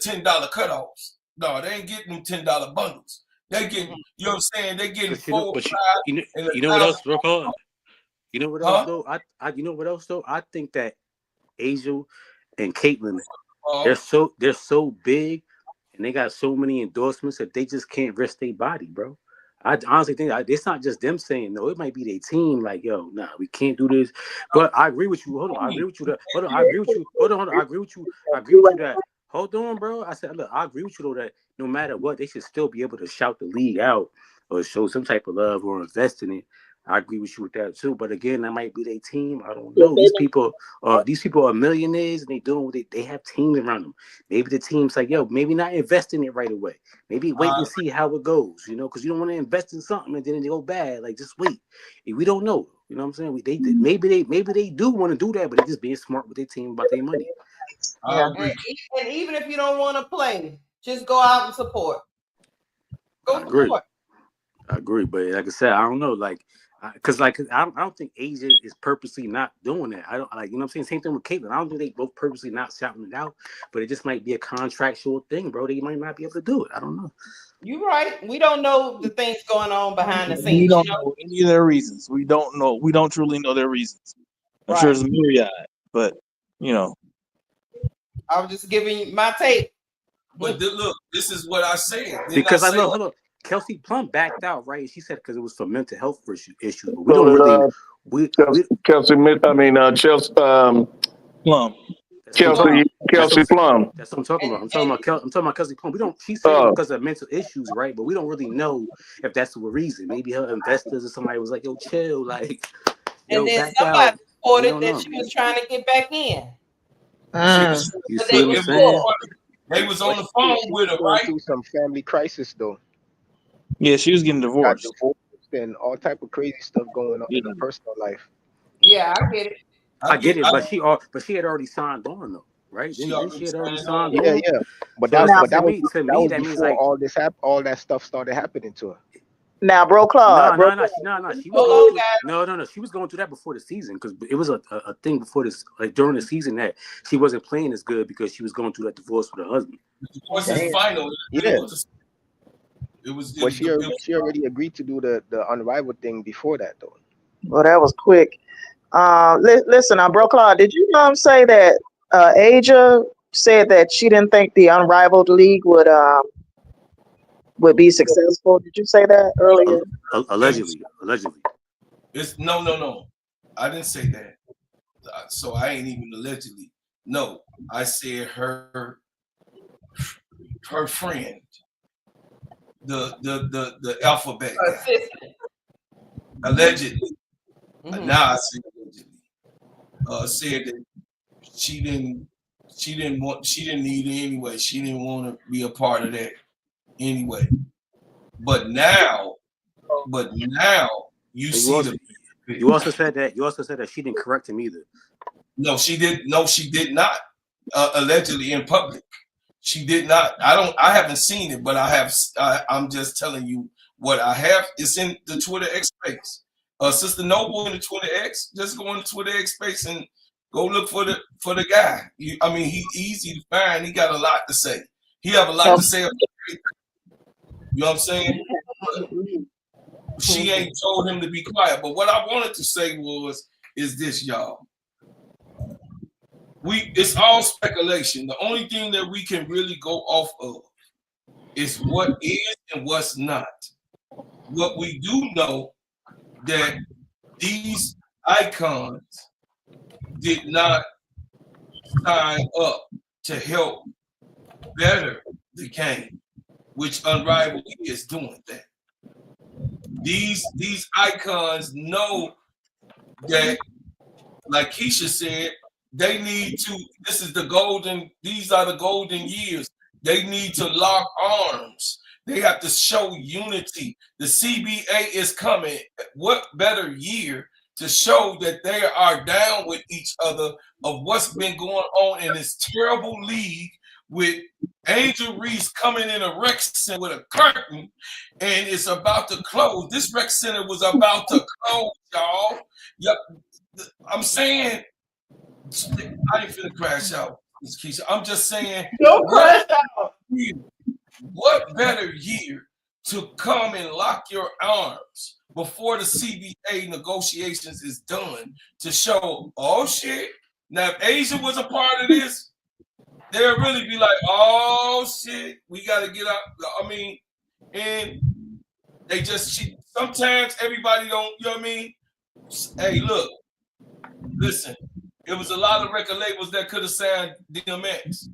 $10 cutoffs. No, they ain't getting them $10 bundles. They getting, you know what I'm saying? They getting But you know, 4, 5, you know what else, real hard? You know what else huh? though? You know what else though? I think that Asia and Caitlyn, Uh-huh. they're so big and they got so many endorsements that they just can't risk their body, bro. I honestly think it's not just them saying no. It might be their team, like, yo, nah, we can't do this. But I agree with you. Hold on, I agree with you. Hold on, I agree with you. Hold on, I agree with you. I agree with you that. Hold on, bro. I said, look, I agree with you though that no matter what, they should still be able to shout the league out or show some type of love or invest in it. I agree with you with that too. But again, that might be their team. I don't know. These people are millionaires and they doing what they have teams around them. Maybe the team's like, yo, maybe not invest in it right away. Maybe wait and see how it goes, you know, because you don't want to invest in something and then it go bad. Like, just wait. We don't know. You know what I'm saying? Maybe they do want to do that, but they're just being smart with their team about their money. Yeah. And even if you don't want to play, just go out and support. I agree, but like I said, I don't know, like, because I don't think Asia is purposely not doing that. I don't like, you know what I'm saying. Same thing with Caitlyn. I don't think they both purposely not shouting it out, but it just might be a contractual thing, bro. They might not be able to do it. I don't know. You're right. We don't know the things going on behind the scenes. We don't know any of their reasons. We don't know. We don't truly know their reasons. I'm sure it's myriad, but you know. I was just giving you my take. But look, this is what I said. Because I know, hold on. Kelsey Plum backed out, right? She said because it was for mental health issues. But we don't really. Chelsea Plum. Kelsey Plum. That's what I'm talking about. I'm talking about Kelsey Plum. We don't. She said because of mental issues, right? But we don't really know if that's the reason. Maybe her investors or somebody was like, "Yo, chill," like. And then somebody reported that she was trying to get back in. You see what I'm saying? They was on the phone with her, right? Through some family crisis, though. Yeah, she was getting divorced. And all type of crazy stuff going on in her personal life. Yeah, I get it. I get it, but she had already signed on though, right? She had already signed on. Yeah. But that was before all this happened. All that stuff started happening to her. Now, bro, Claude. She was no. She was going through that before the season because it was a thing before this, like during the season that she wasn't playing as good because she was going through that divorce with her husband. The divorce is final. Yeah. But she already agreed to do the unrivaled thing before that, though. Well, that was quick. Listen, bro, Claude, did you say that Asia said that she didn't think the unrivaled league would be successful? Did you say that earlier? Allegedly. It's no. I didn't say that. So I ain't even allegedly. No, I said her friend, the alphabet guy. Allegedly. Now I say allegedly. Said that she didn't need it anyway. She didn't want to be a part of that anyway. But now you see you also said that she didn't correct him either. No, she did not. Allegedly in public. She did not. I haven't seen it, but I'm just telling you what I have. It's in the Twitter X space. Sister Noble in the Twitter X. Just go on the Twitter X space and go look for the guy. He's easy to find. He got a lot to say. He have a lot to say about it. You know what I'm saying? But she ain't told him to be quiet. But what I wanted to say is this, y'all. It's all speculation. The only thing that we can really go off of is what is and what's not. What we do know that these icons did not sign up to help better the game, which Unrivaled is doing that. These icons know that, like Keisha said, they need to. These are the golden years. They need to lock arms. They have to show unity. The CBA is coming. What better year to show that they are down with each other of what's been going on in this terrible league with Angel Reese coming in a rec center with a curtain and it's about to close. This rec center was about to close, y'all. Yep. I'm saying I ain't finna crash out, Ms. Keisha. I'm just saying don't crash out. What better year to come and lock your arms before the CBA negotiations is done to show, oh shit. Now, if Asia was a part of this, they'll really be like, oh shit, we got to get out. I mean, and they just, sometimes everybody don't, you know what I mean? Hey, look, listen, it was a lot of record labels that could have signed DMX,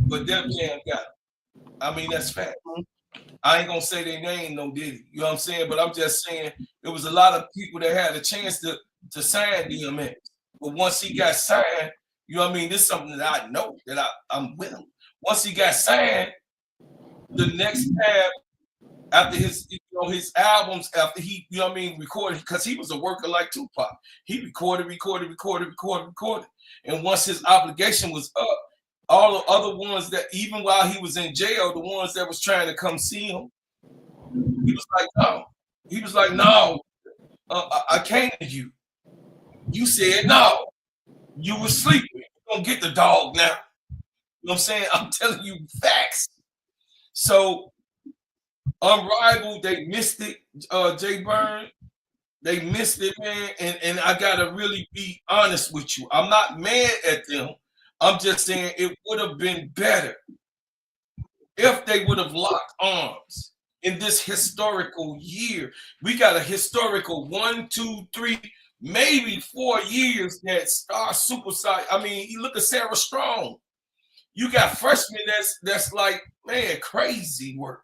but them can't got it. I mean, that's fact. I ain't gonna say their name, no Diddy. You know what I'm saying? But I'm just saying there was a lot of people that had a chance to sign DMX. But once he got signed, you know what I mean? This is something that I know that I'm with him. Once he got signed, the next time after his albums, after he, you know what I mean, recorded, because he was a worker like Tupac. He recorded. And once his obligation was up, all the other ones that, even while he was in jail, the ones that was trying to come see him, he was like, no. He was like, no, I came to you. You said no. You were sleeping. You're going to get the dog now. You know what I'm saying? I'm telling you facts. So, Unrivaled, they missed it, Jay Byrne. They missed it, man. And I got to really be honest with you. I'm not mad at them. I'm just saying it would have been better if they would have locked arms in this historical year. We got a historical 1, 2, 3, maybe 4 years that star superstar. I mean, you look at Sarah Strong. You got freshmen that's like, man, crazy work.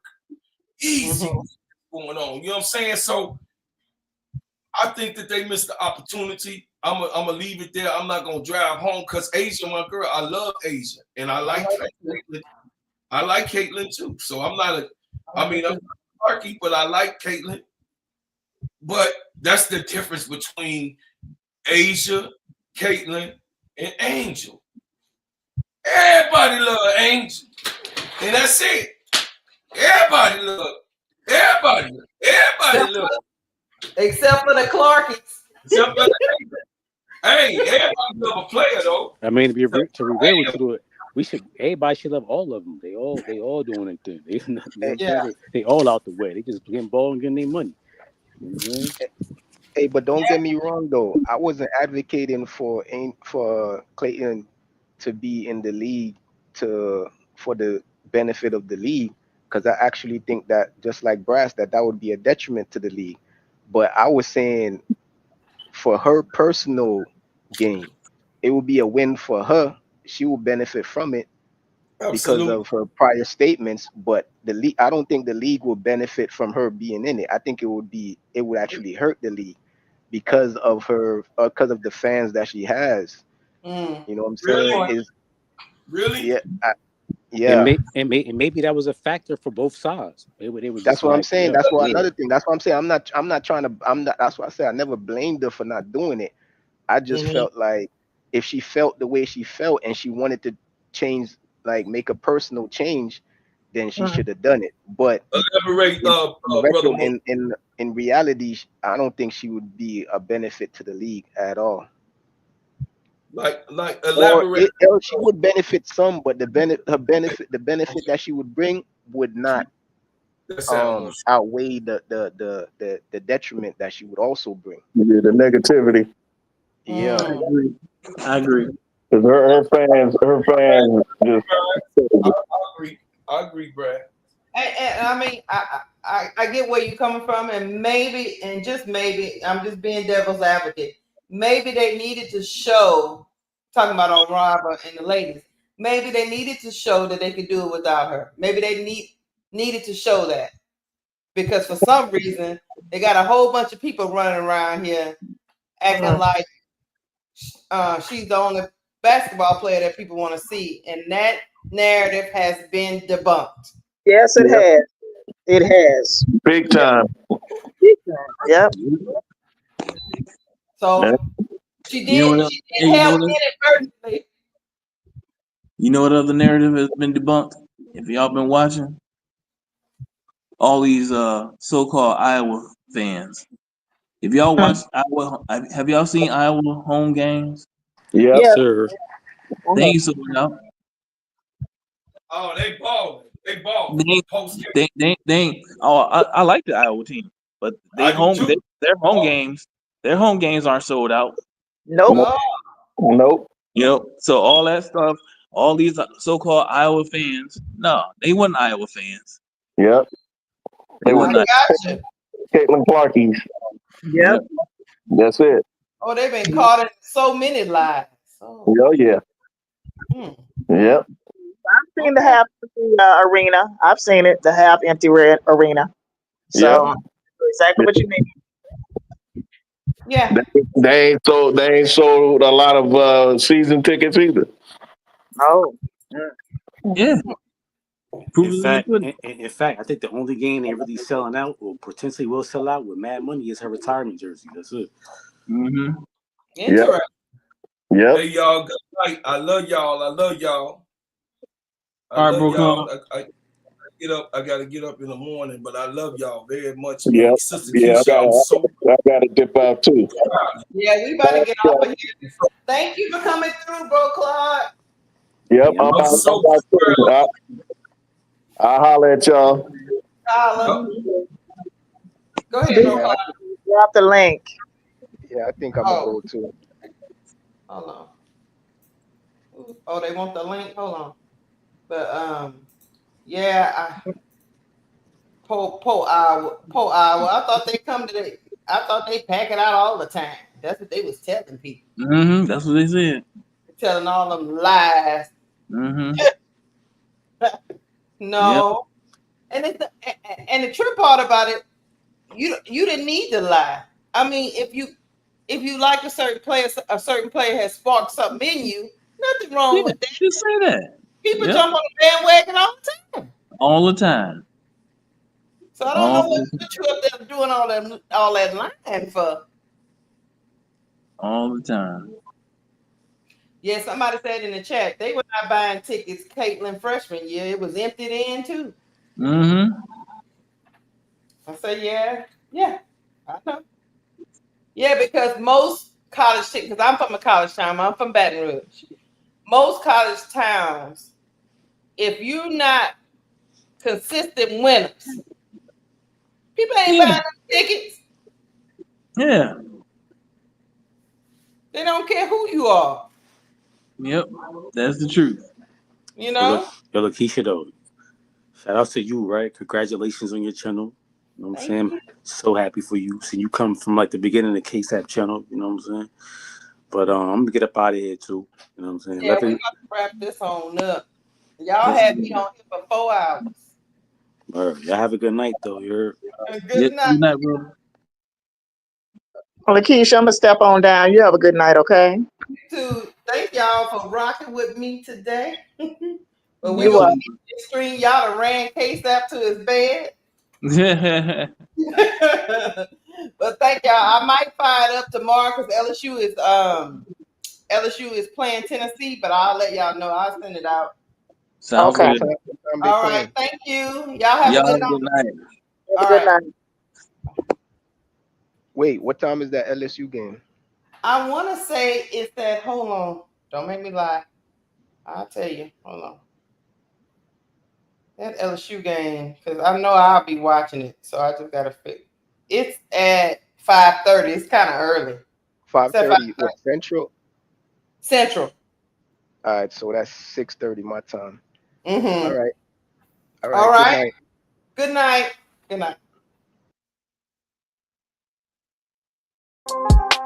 Easy going on. You know what I'm saying? So I think that they missed the opportunity. I'm gonna leave it there. I'm not gonna drive home because Asia, my girl, I love Asia, and I like Caitlyn. I like Caitlyn too. So I'm not I'm not Sparky, but I like Caitlyn. But that's the difference between Asia, Caitlyn, and Angel. Everybody love Angel, and that's it. Everybody love. Everybody love. Except for the Clarkies. Hey, everybody love a player though. I mean, to be real with you, everybody should love all of them. They all doing it thing. They all out the way. They just getting ball and getting their money. Mm-hmm. Hey, but don't get me wrong though. I wasn't advocating for Clayton to be in the league for the benefit of the league, because I actually think that, just like Brass, that would be a detriment to the league. But I was saying for her personal gain, it would be a win for her. She will benefit from it because of her prior statements. But the league, I don't think the league will benefit from her being in it. I think it would actually hurt the league because of the fans that she has. You know what I'm saying? Really? Yeah. And maybe that was a factor for both sides. That's what I'm saying. That's why another thing. That's what I'm saying. I'm not trying to. That's why I said I never blamed her for not doing it. I just felt like if she felt the way she felt and she wanted to change, like make a personal change, then she should have done it. But in reality, I don't think she would be a benefit to the league at all. Like elaborate. Or she would benefit some, but the benefit that she would bring would not outweigh the detriment that she would also bring. Yeah, the negativity. Yeah, I agree. Because her fans just. I agree, Brad. And I mean, I get where you're coming from, and maybe, and just maybe, I'm just being devil's advocate. Maybe they needed to show, talking about on Robert and the ladies, maybe they needed to show that they could do it without her. Maybe they needed to show that, because for some reason they got a whole bunch of people running around here acting like she's the only basketball player that people want to see, and that narrative has been debunked. Yes, it has. It has. Big time. Yep. So she You know did. what? She Hey, did help inadvertently. you know what other narrative has been debunked? If y'all been watching, all these so-called Iowa fans. If y'all watch Iowa, have y'all seen Iowa home games? Yep. Yes, Yeah. sir. They ain't sold out. Oh, they balling. They balling. They ain't. Post They ain't. Oh, I like the Iowa team, but I do too. their home games. Their home games aren't sold out. Nope. Nope. Nope. You know, so all that stuff, all these so-called Iowa fans, no, they weren't Iowa fans. Yep. They It was weren't. Gotcha. Caitlin Clarkies. Yep. That's it. Oh, they've been caught in so many lies. Oh. Oh yeah. Yep. I've seen the half empty arena. I've seen it, the half empty red arena. So exactly what you mean. Yeah. They ain't sold a lot of season tickets either. Oh. Yeah. In fact, I think the only game they really selling out or potentially will sell out with Mad Money is her retirement jersey. That's it. Mm-hmm. Interesting. Yep. Hey, y'all. Good night. I love y'all. I love y'all. All right, bro. Y'all. I gotta get up in the morning, but I love y'all very much, man. Yep. Sister Yeah, Keisha, I gotta dip out too. Yeah, we about to get off of here. Thank you for coming through, bro, Claude. Yep. Yeah, I'm so I'll holler at y'all. Holla. Go ahead, bro, Claude. Drop the link. Yeah, I think I'm gonna go too. Hold on. Oh, they want the link. Hold on. But yeah, Iowa. I thought they come to the. I thought they pack it out all the time. That's what they was telling people. Mm-hmm. That's what they said. Telling all them lies. Mm-hmm. No. And the trip part about it, you didn't need to lie. I mean, if you like a certain player has sparked something in you, nothing wrong with that. Just say that. People jump on the bandwagon all the time. All the time. So I don't know what you up there doing all that lying for. All the time. Yeah, somebody said in the chat they were not buying tickets Caitlin freshman year. It was emptied in too. Mm-hmm. I say, yeah, I know. Yeah, because most college, because I'm from a college town, I'm from Baton Rouge. Most college towns, if you're not consistent winners, people ain't buying tickets. Yeah. They don't care who you are. Yep. That's the truth. You know? Yo, Lakeisha, though. Shout out to you, right? Congratulations on your channel. You know what I'm saying? So happy for you. See, you come from like the beginning of the KSAP channel, you know what I'm saying? But I'm gonna get up out of here too. You know what I'm saying? Yeah, we got to wrap this on up. Y'all had me on here for 4 hours. Y'all have a good night though. You're Good night, bro. Lakeisha, I'm gonna step on down. You have a good night, okay? You too. Thank y'all for rocking with me today. But we You're gonna welcome. screen y'all to ran KSAP to his bed. But thank y'all. I might fire it up tomorrow because LSU is playing Tennessee, but I'll let y'all know. I'll send it out. Sounds good. All right. Thank you. Y'all have a good night. Have a good night. Wait, what time is that LSU game? I want to say it's that. Hold on. Don't make me lie. I'll tell you. Hold on. That LSU game, because I know I'll be watching it, so I just gotta fix. It's at 5:30. It's kind of early. 5:30. What, Central? Central. All right, so that's 6:30 my time. Mm-hmm. All right. All right. Good night. Good night. Good night.